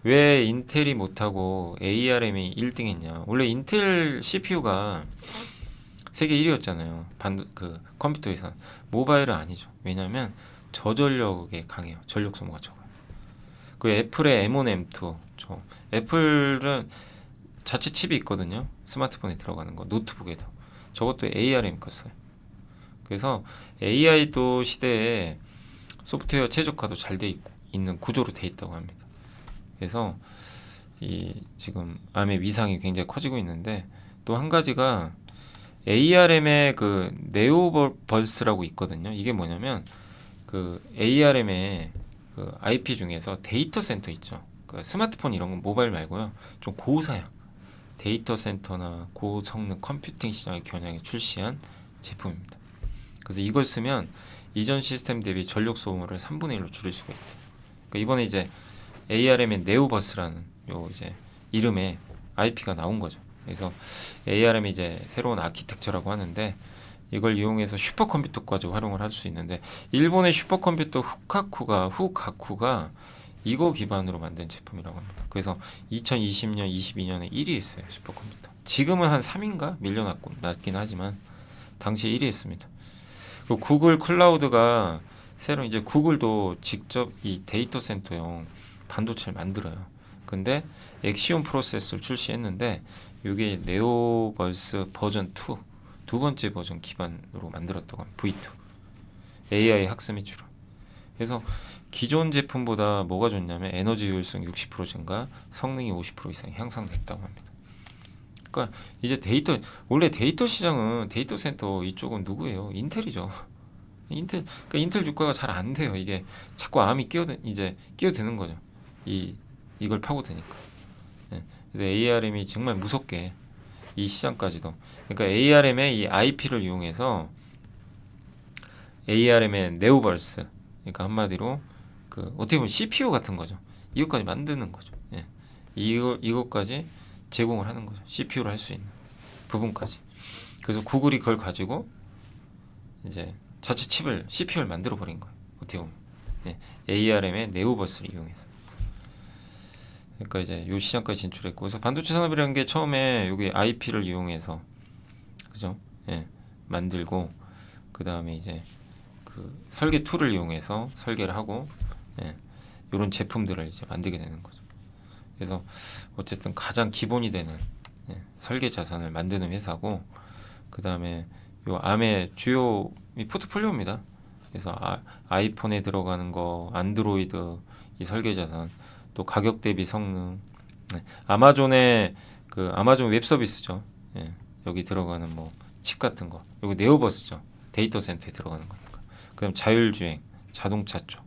왜 인텔이 못하고 ARM이 1등 했냐. 원래 인텔 CPU가 세계 1위였잖아요. 그 컴퓨터에서. 모바일은 아니죠. 왜냐하면 저전력에 강해요. 전력 소모가 적어요. 그 애플의 M1, M2. 애플은 자체 칩이 있거든요. 스마트폰에 들어가는 거. 노트북에도. 저것도 ARM 거 써요. 그래서 AI도 시대에 소프트웨어 최적화도 잘 돼 있는 구조로 돼 있다고 합니다. 그래서 이 지금 암의 위상이 굉장히 커지고 있는데, 또 한 가지가 ARM의 그 네오버스라고 있거든요. 이게 뭐냐면 그 ARM의 그 IP 중에서 데이터 센터 있죠. 그 스마트폰 이런 건 모바일 말고요. 좀 고사양 데이터 센터나 고성능 컴퓨팅 시장을 겨냥해 출시한 제품입니다. 그래서 이걸 쓰면 이전 시스템 대비 전력 소모를 3분의 1로 줄일 수가 있대요. 그러니까 이번에 이제 ARM의 네오버스라는 요 이제 이름의 IP가 나온 거죠. 그래서 ARM이 이제 새로운 아키텍처라고 하는데, 이걸 이용해서 슈퍼컴퓨터까지 활용을 할 수 있는데, 일본의 슈퍼컴퓨터 후카쿠가 이거 기반으로 만든 제품이라고 합니다. 그래서 2020년, 22년에 1위 했어요. 슈퍼컴퓨터. 지금은 한 3인가? 밀려났긴 하지만 당시에 1위 했습니다. 그리고 구글 클라우드가 새로 이제 구글도 직접 이 데이터 센터용 반도체를 만들어요. 근데 엑시온 프로세서를 출시했는데 이게 네오버스 버전 2 두 번째 버전 기반으로 만들었다고 합니다. V2 AI 학습 위주로. 그래서 기존 제품보다 뭐가 좋냐면 에너지 효율성 60% 증가, 성능이 50% 이상 향상됐다고 합니다. 그러니까 이제 원래 데이터 시장은 데이터 센터 이쪽은 누구예요? 인텔이죠. 그러니까 인텔 주가가 잘 안 돼요. 이게 자꾸 암이 끼어드는 거죠. 이걸 파고드니까. 예. 그래서 ARM이 정말 무섭게 이 시장까지도. 그러니까 ARM의 이 IP를 이용해서 ARM의 네오버스. 그러니까 한마디로 그 어떻게 보면 CPU 같은 거죠. 이것까지 만드는 거죠. 예. 이것까지 제공을 하는 거죠. CPU를 할 수 있는 부분까지. 그래서 구글이 그걸 가지고 이제 자체 칩을 CPU를 만들어 버린 거예요. 어떻게 보면 예. ARM의 네오버스를 이용해서. 그러니까 이제 요 시장까지 진출했고, 그래서 반도체 산업이라는 게 처음에 여기 IP를 이용해서 그죠? 예. 만들고 그 다음에 이제 그 설계 툴을 이용해서 설계를 하고 예. 이런 제품들을 이제 만들게 되는 거죠. 그래서 어쨌든 가장 기본이 되는 예. 설계 자산을 만드는 회사고, 그 다음에 요 암의 주요 이 포트폴리오입니다. 그래서 아이폰에 들어가는 거, 안드로이드 이 설계 자산, 또 가격 대비 성능, 네. 아마존의 그 아마존 웹 서비스죠. 예. 여기 들어가는 뭐 칩 같은 거, 여기 네오버스죠. 데이터 센터에 들어가는 거니까. 그다음 자율주행, 자동차 쪽,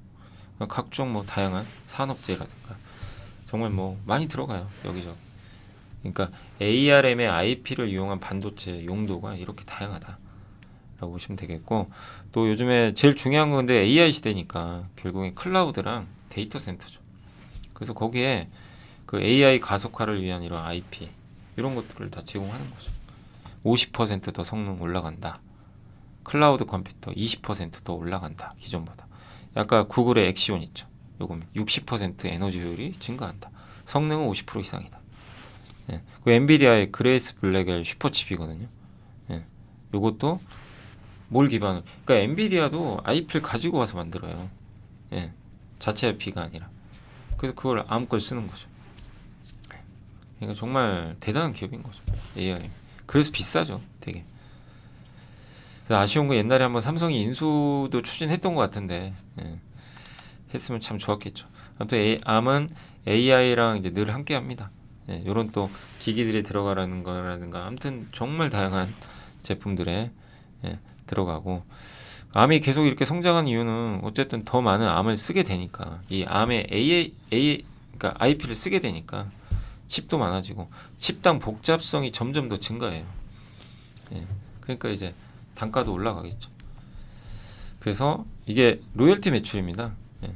각종 뭐 다양한 산업재라든가 정말 뭐 많이 들어가요 여기저기. 그러니까 ARM의 IP를 이용한 반도체 용도가 이렇게 다양하다라고 보시면 되겠고, 또 요즘에 제일 중요한 건 근데 AI 시대니까 결국엔 클라우드랑 데이터 센터죠. 그래서 거기에 그 AI 가속화를 위한 이런 IP 이런 것들을 다 제공하는 거죠. 50%더 성능 올라간다. 클라우드 컴퓨터 20%더 올라간다. 기존보다. 아까 구글의 엑시온 있죠. 요금 60% 에너지 효율이 증가한다. 성능은 50% 이상이다. 예. 그 엔비디아의 그레이스 블랙엘 슈퍼칩이거든요. 예. 요것도 뭘 기반으로? 그러니까 엔비디아도 IP를 가지고 와서 만들어요. 예. 자체 IP가 아니라. 그래서 그걸 아무 걸 쓰는 거죠. 그러니까 정말 대단한 기업인 거죠. AI. 그래서 비싸죠, 되게. 그래서 아쉬운 건 옛날에 한번 삼성이 인수도 추진했던 것 같은데 예. 했으면 참 좋았겠죠. 아무튼 암은 AI랑 이제 늘 함께합니다. 예, 이런 또 기기들이 들어가라는 거라든가 아무튼 정말 다양한 제품들에 예, 들어가고, 암이 계속 이렇게 성장한 이유는 어쨌든 더 많은 암을 쓰게 되니까, 이 암의 그러니까 IP를 쓰게 되니까 칩도 많아지고 칩당 복잡성이 점점 더 증가해요. 예, 그러니까 이제 단가도 올라가겠죠. 그래서 이게 로열티 매출입니다. 예,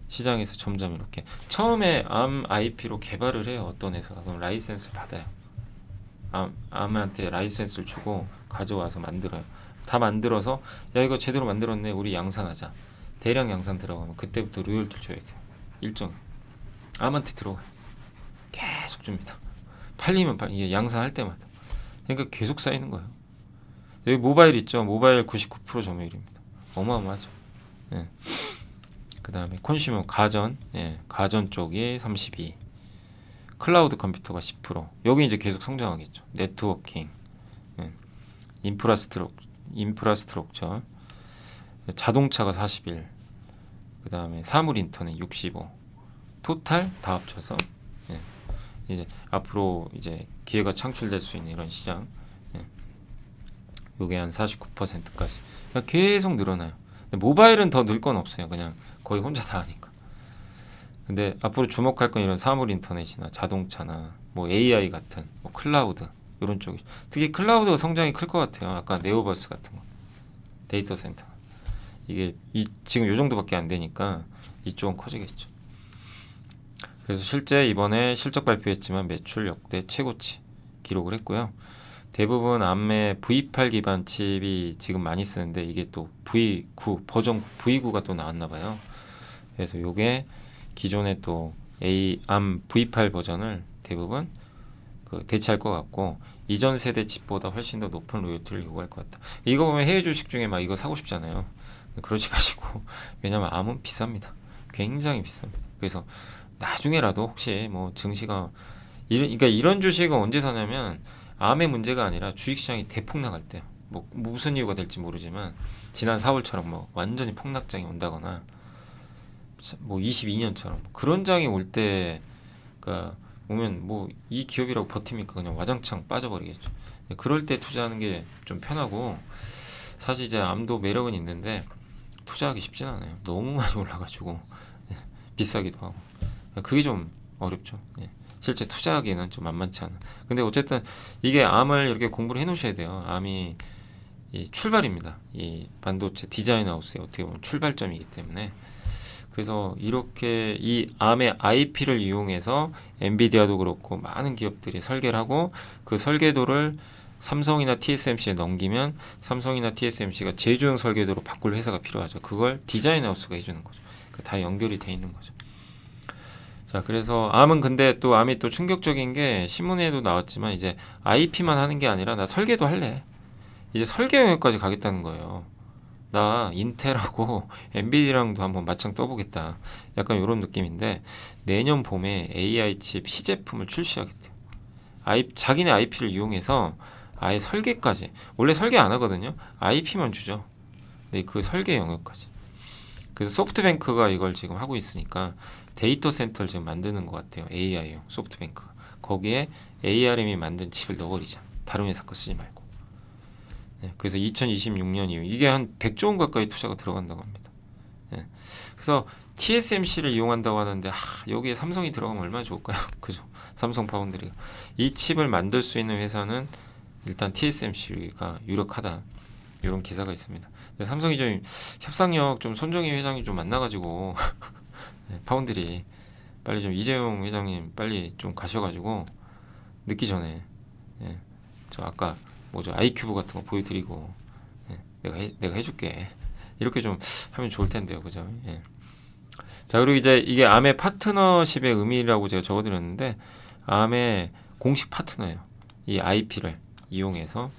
시장에서 점점 이렇게 처음에 암 IP로 개발을 해요. 어떤 회사가. 그럼 라이센스를 받아요. 암한테 라이센스를 주고 가져와서 만들어요. 다 만들어서 야 이거 제대로 만들었네, 우리 양산하자. 대량 양산 들어가면 그때부터 로열티 줘야 돼요. 일정 암한테 들어가요. 계속 줍니다. 팔리면 이게 양산할 때마다. 그러니까 계속 쌓이는 거예요. 여기 모바일 있죠. 모바일 99% 점유율입니다. 어마어마하죠. 예. 그 다음에 콘슈머 가전, 예. 가전 쪽이 32, 클라우드 컴퓨터가 10%. 여기 이제 계속 성장하겠죠. 네트워킹, 예. 인프라스트럭처, 자동차가 41, 그 다음에 사물 인터넷 65, 토탈 다 합쳐서 예. 이제 앞으로 이제 기회가 창출될 수 있는 이런 시장, 예. 요게 한 49%까지 계속 늘어나요. 근데 모바일은 더 늘 건 없어요. 그냥 거의 혼자 다 하니까. 근데 앞으로 주목할 건 이런 사물 인터넷이나 자동차나 뭐 AI 같은 뭐 클라우드 이런 쪽이, 특히 클라우드가 성장이 클 것 같아요. 아까 네오버스 같은 거, 데이터 센터, 이게 지금 요 정도밖에 안 되니까 이쪽은 커지겠죠. 그래서 실제 이번에 실적 발표했지만 매출 역대 최고치 기록을 했고요. 대부분 암의 V8 기반 칩이 지금 많이 쓰는데 이게 또 V9 버전 V9가 또 나왔나 봐요. 그래서 요게 기존에 또 암 V8 버전을 대부분 그 대체할 것 같고, 이전 세대 칩보다 훨씬 더 높은 로열티를 요구할 것 같다. 이거 보면 해외 주식 중에 막 이거 사고 싶잖아요. 그러지 마시고 왜냐면 암은 비쌉니다. 굉장히 비쌉니다. 그래서 나중에라도 혹시 뭐 증시가 그러니까 이런 주식은 언제 사냐면 암의 문제가 아니라 주식시장이 대폭 나갈 때, 뭐 무슨 이유가 될지 모르지만 지난 4월처럼 뭐 완전히 폭락장이 온다거나 뭐 22년처럼 그런 장이 올 때, 그러니까 오면 뭐 이 기업이라고 버팁니까? 그냥 와장창 빠져버리겠죠. 그럴 때 투자하는 게 좀 편하고, 사실 이제 암도 매력은 있는데 투자하기 쉽진 않아요. 너무 많이 올라가지고 비싸기도 하고 그게 좀 어렵죠. 실제 투자하기에는 좀 만만치 않아. 근데 어쨌든 이게 암을 이렇게 공부를 해놓으셔야 돼요. 암이 이 출발입니다. 이 반도체 디자인 하우스의 어떻게 보면 출발점이기 때문에. 그래서 이렇게 이 암의 IP를 이용해서 엔비디아도 그렇고 많은 기업들이 설계를 하고 그 설계도를 삼성이나 TSMC에 넘기면 삼성이나 TSMC가 제조용 설계도로 바꿀 회사가 필요하죠. 그걸 디자인 하우스가 해주는 거죠. 다 연결이 돼 있는 거죠. 자, 그래서 암은 근데 또 암이 또 충격적인 게 신문에도 나왔지만 이제 IP만 하는 게 아니라 나 설계도 할래. 이제 설계 영역까지 가겠다는 거예요. 나 인텔하고 엔비디아랑도 한번 맞짱 떠보겠다. 약간 이런 느낌인데 내년 봄에 AI 칩 시제품을 출시하겠대요. 자기네 IP를 이용해서 아예 설계까지. 원래 설계 안 하거든요. IP만 주죠. 네, 그 설계 영역까지. 그래서 소프트뱅크가 이걸 지금 하고 있으니까 데이터 센터를 지금 만드는 것 같아요. AI요. 소프트뱅크가. 거기에 ARM이 만든 칩을 넣어버리자. 다른 회사 거 쓰지 말고. 네, 그래서 2026년 이후 이게 한 100조 원 가까이 투자가 들어간다고 합니다. 네, 그래서 TSMC를 이용한다고 하는데 여기에 삼성이 들어가면 얼마나 좋을까요? 그죠? 삼성 파운드리가 이 칩을 만들 수 있는 회사는 일단 TSMC가 유력하다. 이런 기사가 있습니다. 삼성이 좀 협상력 좀 손정희 회장이 좀 만나가지고 네, 파운드리 빨리 좀 이재용 회장님 빨리 좀 가셔가지고 늦기 전에 저 아까 뭐죠 아이큐브 같은 거 보여드리고 내가 해줄게 이렇게 좀 하면 좋을 텐데요, 그죠? 자, 그리고 이제 이게 암의 파트너십의 의미라고 제가 적어드렸는데 암의 공식 파트너예요. 이 IP를 이용해서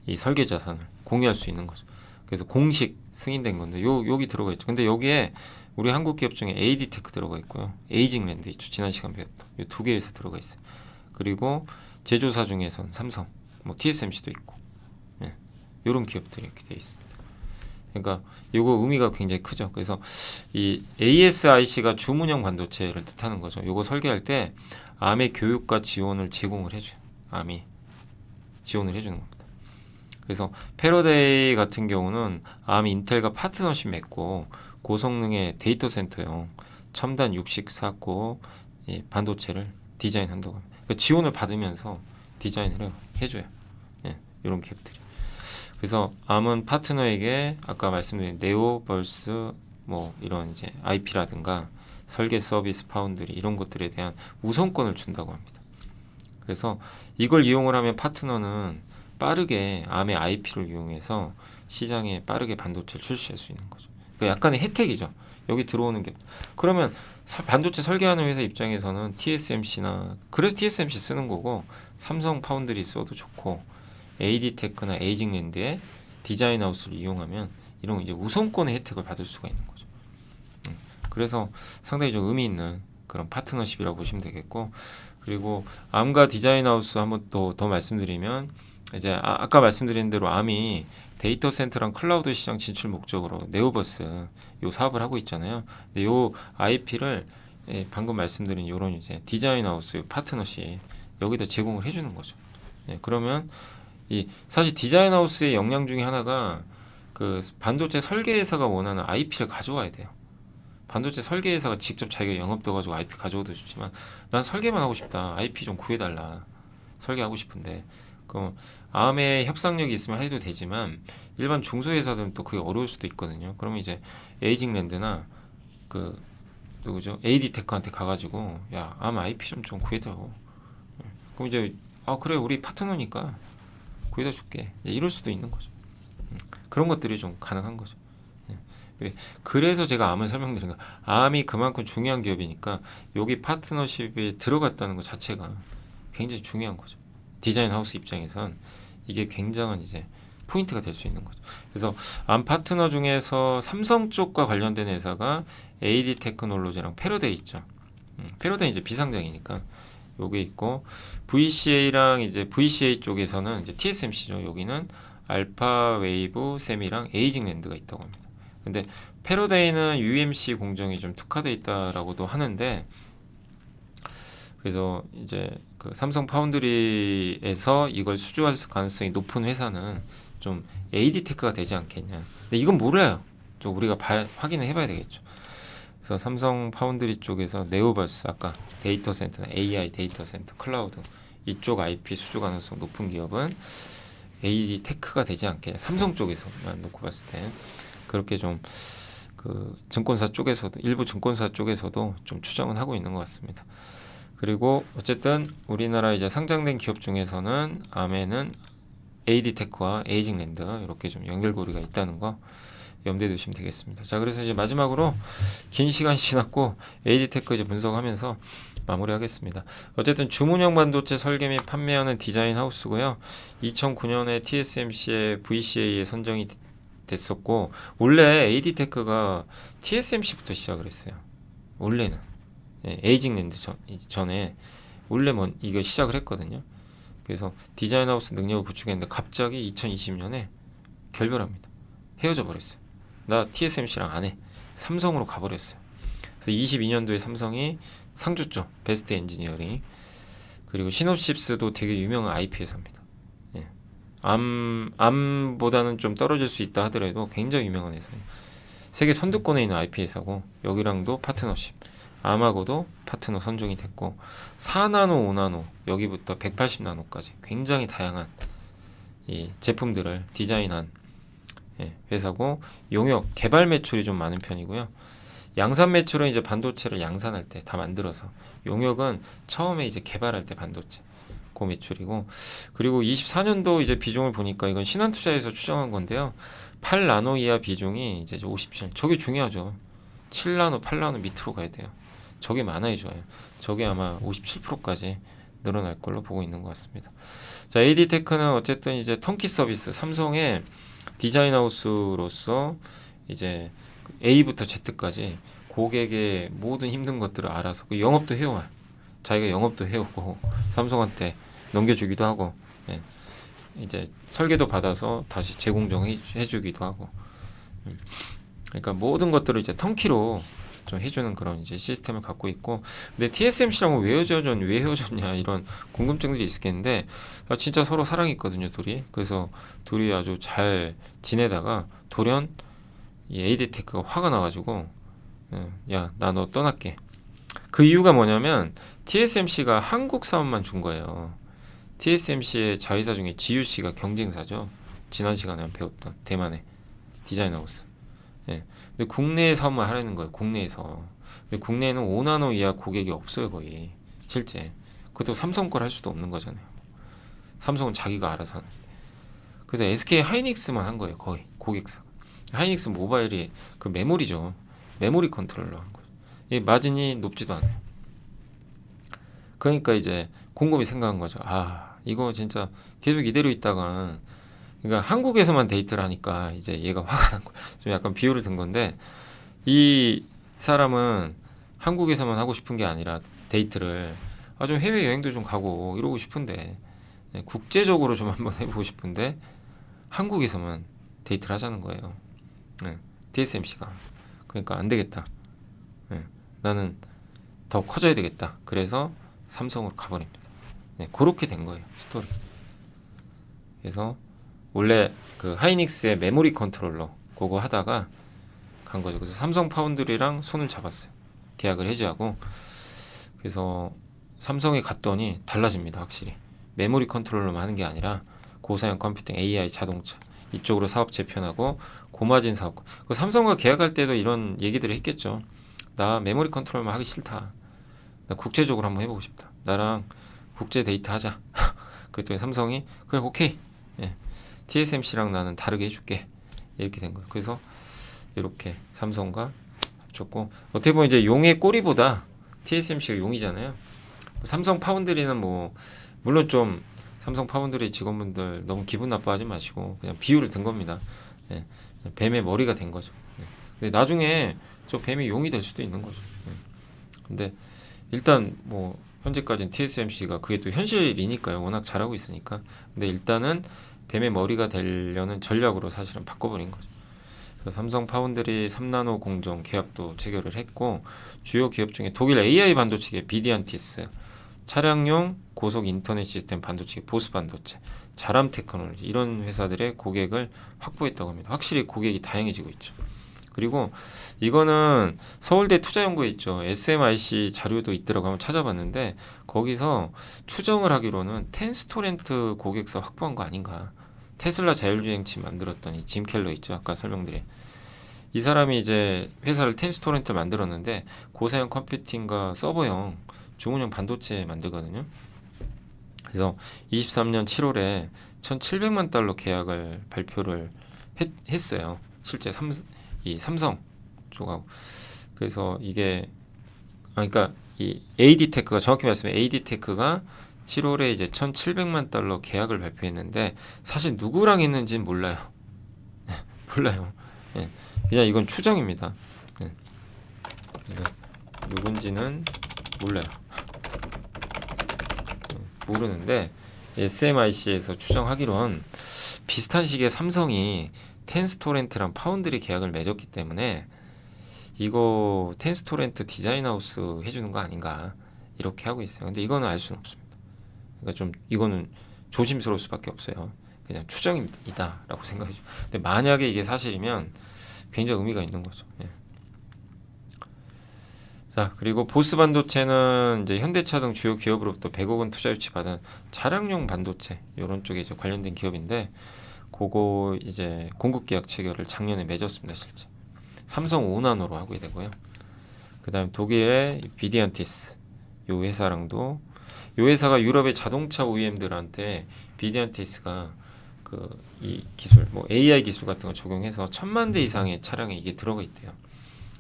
이 설계 자산을 공유할 수 있는 거죠. 그래서 공식 승인된 건데 여기 들어가 있죠. 근데 여기에 우리 한국 기업 중에 AD테크 들어가 있고요. 에이징랜드 있죠. 지난 시간 배웠던 이 두 개에서 들어가 있어요. 그리고 제조사 중에선 삼성, 뭐 TSMC도 있고, 이런 기업들이 이렇게 돼 있습니다. 그러니까 이거 의미가 굉장히 크죠. 그래서 이 ASIC가 주문형 반도체를 뜻하는 거죠. 이거 설계할 때 암의 교육과 지원을 제공을 해줘요. 암이 지원을 해주는 겁니다. 그래서 패러데이 같은 경우는 암 인텔과 파트너십 맺고 고성능의 데이터 센터용 첨단 육식 사고 반도체를 디자인한다고 합니다. 그러니까 지원을 받으면서 디자인을 해줘요. 이런 기업들이. 그래서 암은 파트너에게 아까 말씀드린 네오버스 뭐 이런 이제 IP라든가 설계 서비스 파운드리 이런 것들에 대한 우선권을 준다고 합니다. 그래서 이걸 이용을 하면 파트너는 빠르게 암의 IP를 이용해서 시장에 빠르게 반도체를 출시할 수 있는 거죠. 그러니까 약간의 혜택이죠. 여기 들어오는 게. 그러면 반도체 설계하는 회사 입장에서는 TSMC나 그래서 TSMC 쓰는 거고 삼성 파운드리 써도 좋고 AD테크나 에이징랜드의 디자인 하우스를 이용하면 이런 이제 우선권의 혜택을 받을 수가 있는 거죠. 그래서 상당히 좀 의미 있는 그런 파트너십이라고 보시면 되겠고, 그리고 암과 디자인 하우스 한번 더 말씀드리면 이제 아까 말씀드린 대로 암이 데이터 센터랑 클라우드 시장 진출 목적으로 네오버스 요 사업을 하고 있잖아요. 근데 요 IP를 방금 말씀드린 요런 이제 디자인 하우스 파트너십 여기다 제공을 해주는 거죠. 그러면 사실 디자인 하우스의 역량 중에 하나가 그 반도체 설계회사가 원하는 IP를 가져와야 돼요. 반도체 설계회사가 직접 자기가 영업도 가지고 IP 가져오도 좋지만 난 설계만 하고 싶다. IP 좀 구해달라. 설계하고 싶은데 그럼 암의 협상력이 있으면 해도 되지만 일반 중소회사들은 또 그게 어려울 수도 있거든요. 그러면 이제 에이징랜드나 그 누구죠? AD테크한테 가가지고 야, 암 IP 좀 구해줘. 그럼 이제 그래 우리 파트너니까 구해다 줄게. 이럴 수도 있는 거죠. 그런 것들이 좀 가능한 거죠. 그래서 제가 암을 설명드린 거예요. 암이 그만큼 중요한 기업이니까 여기 파트너십에 들어갔다는 것 자체가 굉장히 중요한 거죠. 디자인 하우스 입장에선 이게 굉장한 이제 포인트가 될 수 있는 거죠. 그래서 암 파트너 중에서 삼성 쪽과 관련된 회사가 AD 테크놀로지랑 패러데이 있죠. 패러데이 이제 비상장이니까 요게 있고, VCA랑 이제 VCA 쪽에서는 이제 TSMC죠. 여기는 알파 웨이브 셈이랑 에이징랜드가 있다고 합니다. 근데 패러데이는 UMC 공정이 좀 특화돼 있다라고도 하는데, 그래서 이제 그 삼성 파운드리에서 이걸 수주할 가능성이 높은 회사는 좀 AD테크가 되지 않겠냐. 근데 이건 몰라요. 좀 우리가 확인을 해봐야 되겠죠. 그래서 삼성 파운드리 쪽에서 네오버스, 아까 데이터 센터나 AI 데이터 센터, 클라우드 이쪽 IP 수주 가능성 높은 기업은 AD테크가 되지 않겠냐. 삼성 쪽에서만 놓고 봤을 때 그렇게 좀 그 증권사 쪽에서도, 일부 증권사 쪽에서도 좀 추정은 하고 있는 것 같습니다. 그리고 어쨌든 우리나라 이제 상장된 기업 중에서는 암에는 AD테크와 에이징랜드 이렇게 좀 연결고리가 있다는 거 염두에 두시면 되겠습니다. 자, 그래서 이제 마지막으로 긴 시간이 지났고 AD테크 이제 분석하면서 마무리하겠습니다. 어쨌든 주문형 반도체 설계 및 판매하는 디자인 하우스고요. 2009년에 TSMC의 VCA에 선정이 됐었고, 원래 AD테크가 TSMC부터 시작을 했어요. 원래는 에이징랜드 전에 원래 이거 시작을 했거든요. 그래서 디자인 하우스 능력을 구축했는데 갑자기 2020년에 결별합니다. 헤어져 버렸어요. 나 TSMC랑 안 해. 삼성으로 가버렸어요. 그래서 22년도에 삼성이 상 줬죠. 베스트 엔지니어링. 그리고 시놉시스도 되게 유명한 IP 회사입니다. 예. 암보다는 좀 떨어질 수 있다 하더라도 굉장히 유명한 회사예요. 세계 선두권에 있는 IP 회사고, 여기랑도 파트너십. 암하고도 파트너 선정이 됐고, 4나노, 5나노, 여기부터 180나노까지 굉장히 다양한 이 제품들을 디자인한 회사고, 용역 개발 매출이 좀 많은 편이고요. 양산 매출은 이제 반도체를 양산할 때 다 만들어서, 용역은 처음에 이제 개발할 때 반도체 그 매출이고, 그리고 24년도 이제 비중을 보니까 이건 신한투자에서 추정한 건데요. 8나노 이하 비중이 이제 57. 저게 중요하죠. 7나노, 8나노 밑으로 가야 돼요. 저게 많아야 좋아요. 저게 아마 57%까지 늘어날 걸로 보고 있는 것 같습니다. 자, AD테크는 어쨌든 이제 턴키 서비스, 삼성의 디자인 하우스로서 이제 A부터 Z까지 고객의 모든 힘든 것들을 알아서 그 영업도 해와요. 자기가 영업도 해오고 삼성한테 넘겨주기도 하고, 이제 설계도 받아서 다시 제공해주기도 하고, 그러니까 모든 것들을 이제 턴키로 좀 해주는 그런 이제 시스템을 갖고 있고, 근데 TSMC랑은 왜 헤어졌냐 이런 궁금증들이 있겠는데, 진짜 서로 사랑했거든요, 둘이. 그래서 둘이 아주 잘 지내다가 돌연 이 AD테크가 화가 나가지고, 야, 나 너 떠날게. 그 이유가 뭐냐면 TSMC가 한국 사업만 준 거예요. TSMC의 자회사 중에 GUC가 경쟁사죠. 지난 시간에 배웠던 대만의 디자인 하우스. 근데 국내 사업만 하려는 거예요. 국내에서. 근데 국내에는 5나노 이하 고객이 없어요, 거의. 실제. 그것도 삼성 걸 할 수도 없는 거잖아요. 삼성은 자기가 알아서 하는데. 그래서 SK 하이닉스만 한 거예요, 거의. 고객사. 하이닉스 모바일이 그 메모리죠. 메모리 컨트롤러 한 거예요. 이 마진이 높지도 않아요. 그러니까 이제 곰곰이 생각한 거죠. 아, 이거 진짜 계속 이대로 있다가, 그러니까 한국에서만 데이트를 하니까 이제 얘가 화가 난 거야. 좀 약간 비유를 든 건데, 이 사람은 한국에서만 하고 싶은 게 아니라 데이트를 좀 해외 여행도 좀 가고 이러고 싶은데, 국제적으로 좀 한번 해보고 싶은데 한국에서만 데이트를 하자는 거예요. TSMC가. 그러니까 안 되겠다. 나는 더 커져야 되겠다. 그래서 삼성으로 가버립니다. 그렇게 된 거예요, 스토리. 그래서 원래 그 하이닉스의 메모리 컨트롤러 그거 하다가 간 거죠. 그래서 삼성 파운드리랑 손을 잡았어요. 계약을 해지하고. 그래서 삼성에 갔더니 달라집니다, 확실히. 메모리 컨트롤러만 하는 게 아니라 고사양 컴퓨팅, AI, 자동차 이쪽으로 사업 재편하고 고마진 사업. 그 삼성과 계약할 때도 이런 얘기들을 했겠죠. 나 메모리 컨트롤만 하기 싫다. 나 국제적으로 한번 해보고 싶다. 나랑 국제 데이트 하자. 그랬더니 삼성이 그래, 오케이. TSMC랑 나는 다르게 해줄게. 이렇게 된 거예요. 그래서 이렇게 삼성과 합쳤고, 어떻게 보면 이제 용의 꼬리보다 TSMC가 용이잖아요. 삼성 파운드리는 뭐 물론 좀 삼성 파운드리 직원분들 너무 기분 나빠하지 마시고 그냥 비유를 든 겁니다. 예, 뱀의 머리가 된 거죠. 예. 근데 나중에 저 뱀이 용이 될 수도 있는 거죠. 예. 근데 일단 뭐 현재까지는 TSMC가 그게 또 현실이니까요. 워낙 잘하고 있으니까. 근데 일단은 뱀의 머리가 되려는 전략으로 사실은 바꿔버린 거죠. 그래서 삼성 파운드리 3나노 공정 계약도 체결을 했고 주요 기업 중에 독일 AI 반도체계 비디안티스, 차량용 고속 인터넷 시스템 반도체 보스 반도체, 자람 테크놀로지 이런 회사들의 고객을 확보했다고 합니다. 확실히 고객이 다양해지고 있죠. 그리고 이거는 서울대 투자연구에 있죠. SMIC 자료도 있더라고 한번 찾아봤는데 거기서 추정을 하기로는 텐스토렌트 고객사 확보한 거 아닌가. 테슬라 자율주행치 만들었던 이 짐 켈러 있죠. 아까 설명드린 이 사람이 이제 회사를 텐스토렌트 만들었는데 고사양 컴퓨팅과 서버형 주문형 반도체 만들거든요. 그래서 23년 7월에 1,700만 달러 계약을 발표를 했어요. 실제 이 삼성 쪽하고. 그래서 이게 그러니까 이 AD테크가 정확히 말씀하면 AD테크가 7월에 이제 1,700만 달러 계약을 발표했는데 사실 누구랑 했는지는 몰라요. 몰라요. 예. 그냥 이건 추정입니다. 예. 누군지는 몰라요. 모르는데 SMIC에서 추정하기론 비슷한 시기에 삼성이 텐스토렌트랑 파운드리 계약을 맺었기 때문에 이거 텐스토렌트 디자인하우스 해주는 거 아닌가 이렇게 하고 있어요. 근데 이거는 알 수는 없습니다. 그러니까 좀 이거는 조심스러울 수밖에 없어요. 그냥 추정이다라고 생각해요. 근데 만약에 이게 사실이면 굉장히 의미가 있는 거죠. 예. 자, 그리고 보스 반도체는 이제 현대차 등 주요 기업으로부터 100억 원 투자 유치 받은 차량용 반도체 이런 쪽에 이제 관련된 기업인데 그거 이제 공급 계약 체결을 작년에 맺었습니다. 실제 삼성 5나노로 하게 되고요. 그다음 독일의 비디안티스 요 회사랑도 요 회사가 유럽의 자동차 OEM들한테 비디안티스가 그 이 기술 뭐 AI 기술 같은 거 적용해서 1,000만 대 이상의 차량에 이게 들어가 있대요.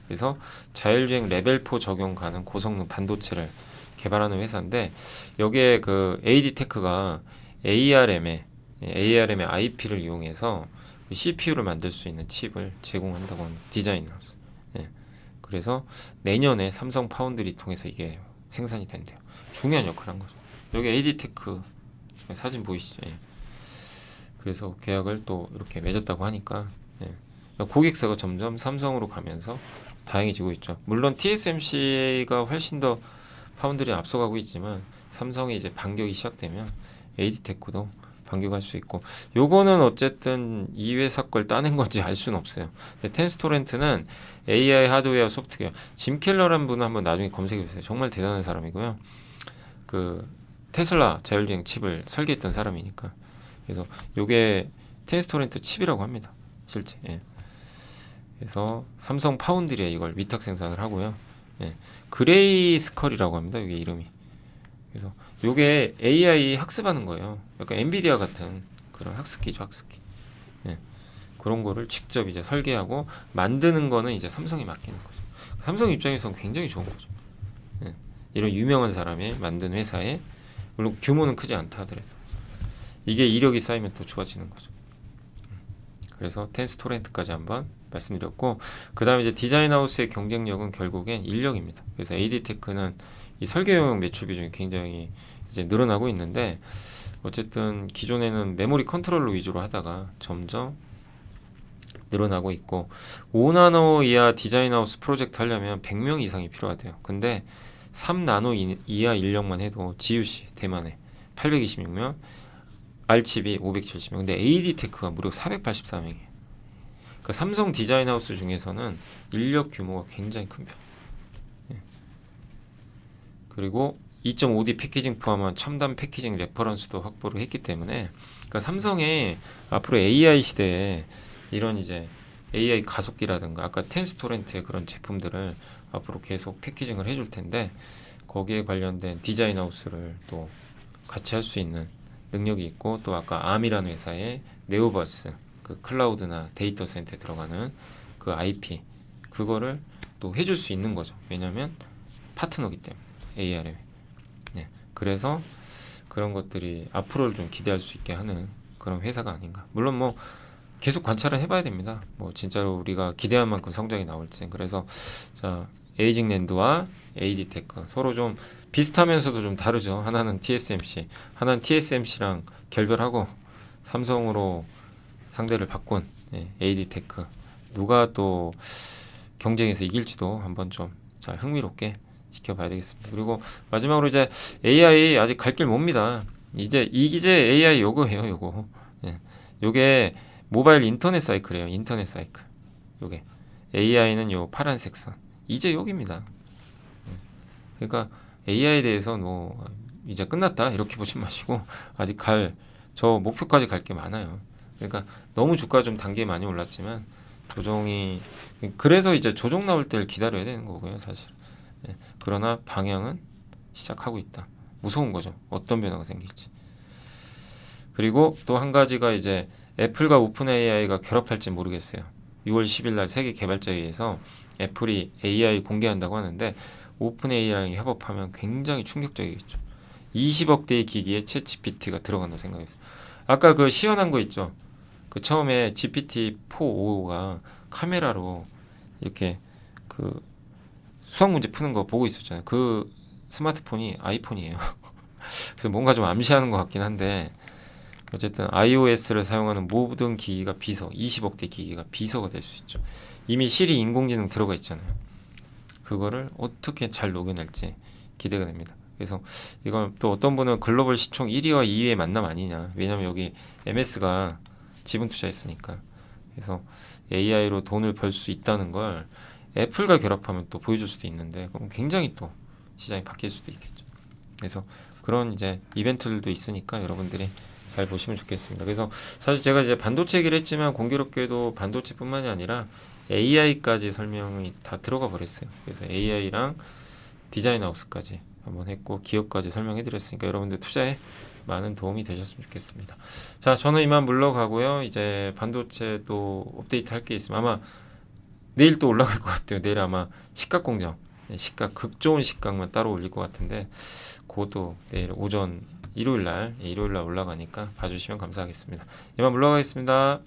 그래서 자율주행 레벨 4 적용 가능 고성능 반도체를 개발하는 회사인데 여기에 그 AD테크가 ARM의 IP를 이용해서 CPU를 만들 수 있는 칩을 제공한다고 합니다. 디자인하우스. 예. 그래서 내년에 삼성 파운드리 통해서 이게 생산이 된대요. 중요한 역할을 한 거죠. 여기 AD테크 사진 보이시죠? 예. 그래서 계약을 또 이렇게 맺었다고 하니까 예. 고객사가 점점 삼성으로 가면서 다양해지고 있죠. 물론 TSMC가 훨씬 더 파운드리 앞서가고 있지만 삼성이 이제 반격이 시작되면 AD테크도 반격할 수 있고 요거는 어쨌든 이 회사 걸 따낸 건지 알 수는 없어요. 근데 텐스토렌트는 AI 하드웨어 소프트웨어 짐 켈러라는 분은 한번 나중에 검색해 보세요. 정말 대단한 사람이고요. 그 테슬라 자율주행 칩을 설계했던 사람이니까 그래서 요게 텐스토렌트 칩이라고 합니다. 실제. 예. 그래서 삼성 파운드리에 이걸 위탁 생산을 하고요. 예. 그레이 스컬이라고 합니다. 이게 이름이. 그래서 요게 AI 학습하는 거예요. 약간 엔비디아 같은 그런 학습기죠, 학습기. 예. 그런 거를 직접 이제 설계하고 만드는 거는 이제 삼성이 맡기는 거죠. 삼성 입장에서는 굉장히 좋은 거죠. 예. 이런 유명한 사람이 만든 회사에 물론 규모는 크지 않다 하더라도 이게 이력이 쌓이면 또 좋아지는 거죠. 그래서 텐스토렌트까지 한번 말씀드렸고 그 다음에 이제 디자인하우스의 경쟁력은 결국엔 인력입니다. 그래서 AD테크는 이 설계용 매출 비중이 굉장히 이제 늘어나고 있는데 어쨌든 기존에는 메모리 컨트롤러 위주로 하다가 점점 늘어나고 있고 5나노 이하 디자인하우스 프로젝트 하려면 100명 이상이 필요하대요. 근데 3나노 이하 인력만 해도 GUC 대만에 826명 R칩이 570명. 근데 AD테크가 무려 484명이에요. 그러니까 삼성 디자인하우스 중에서는 인력 규모가 굉장히 큰 편. 예. 그리고 2.5D 패키징 포함한 첨단 패키징 레퍼런스도 확보를 했기 때문에 그러니까 삼성의 앞으로 AI 시대에 이런 이제 AI 가속기라든가 아까 텐스토렌트의 그런 제품들을 앞으로 계속 패키징을 해줄 텐데 거기에 관련된 디자인하우스를 또 같이 할 수 있는 능력이 있고 또 아까 암이라는 회사의 네오버스 그 클라우드나 데이터 센터에 들어가는 그 IP 그거를 또 해줄 수 있는 거죠. 왜냐하면 파트너기 때문에 ARM. 네. 그래서 그런 것들이 앞으로를 좀 기대할 수 있게 하는 그런 회사가 아닌가. 물론 뭐 계속 관찰을 해봐야 됩니다. 뭐 진짜로 우리가 기대한 만큼 성적이 나올지. 그래서 자, 에이징랜드와 AD테크 서로 좀 비슷하면서도 좀 다르죠. 하나는 TSMC, 하나는 TSMC랑 결별하고 삼성으로 상대를 바꾼 AD테크. 누가 또 경쟁에서 이길지도 한번 좀 자, 흥미롭게 지켜봐야 되겠습니다. 그리고 마지막으로 이제 AI 아직 갈 길 멉니다. 이제 AI 요거예요, 요거. 예. 요게 모바일 인터넷 사이클이에요. 인터넷 사이클. 요게 AI는 요 파란색 선. 이제 여기입니다. 그러니까 AI에 대해서 뭐 이제 끝났다 이렇게 보지 마시고 아직 저 목표까지 갈 게 많아요. 그러니까 너무 주가 좀 단계 많이 올랐지만 조정이 그래서 이제 조정 나올 때를 기다려야 되는 거고요, 사실. 예. 그러나 방향은 시작하고 있다. 무서운 거죠. 어떤 변화가 생길지. 그리고 또 한 가지가 이제 애플과 오픈 AI가 결합할지 모르겠어요. 6월 10일 날 세계 개발자회의에서 애플이 AI 공개한다고 하는데 오픈 AI랑 협업하면 굉장히 충격적이겠죠. 20억대의 기기에 챗GPT가 들어간다고 생각했어요. 아까 그 시연한 거 있죠. 그 처음에 GPT-4.5가 카메라로 이렇게 그 수학 문제 푸는 거 보고 있었잖아요. 그 스마트폰이 아이폰이에요. 그래서 뭔가 좀 암시하는 것 같긴 한데 어쨌든 iOS를 사용하는 모든 기기가 비서, 20억대 기기가 비서가 될 수 있죠. 이미 시리 인공지능 들어가 있잖아요. 그거를 어떻게 잘 녹여낼지 기대가 됩니다. 그래서 이건 또 어떤 분은 글로벌 시총 1위와 2위의 만남 아니냐. 왜냐면 여기 MS가 지분 투자했으니까. 그래서 AI로 돈을 벌 수 있다는 걸 애플과 결합하면 또 보여줄 수도 있는데 그럼 굉장히 또 시장이 바뀔 수도 있겠죠. 그래서 그런 이제 이벤트들도 있으니까 여러분들이 잘 보시면 좋겠습니다. 그래서 사실 제가 이제 반도체 얘기를 했지만 공교롭게도 반도체뿐만이 아니라 AI까지 설명이 다 들어가 버렸어요. 그래서 AI랑 디자인 하우스까지 한번 했고 기업까지 설명해 드렸으니까 여러분들 투자에 많은 도움이 되셨으면 좋겠습니다. 자, 저는 이만 물러가고요. 이제 반도체 또 업데이트 할 게 있으면 아마 내일 또 올라갈 것 같아요. 내일 아마 식각 공정, 식각 극 좋은 식각만 따로 올릴 것 같은데 그것도 내일 오전 일요일 날 올라가니까 봐주시면 감사하겠습니다. 이만 물러가겠습니다.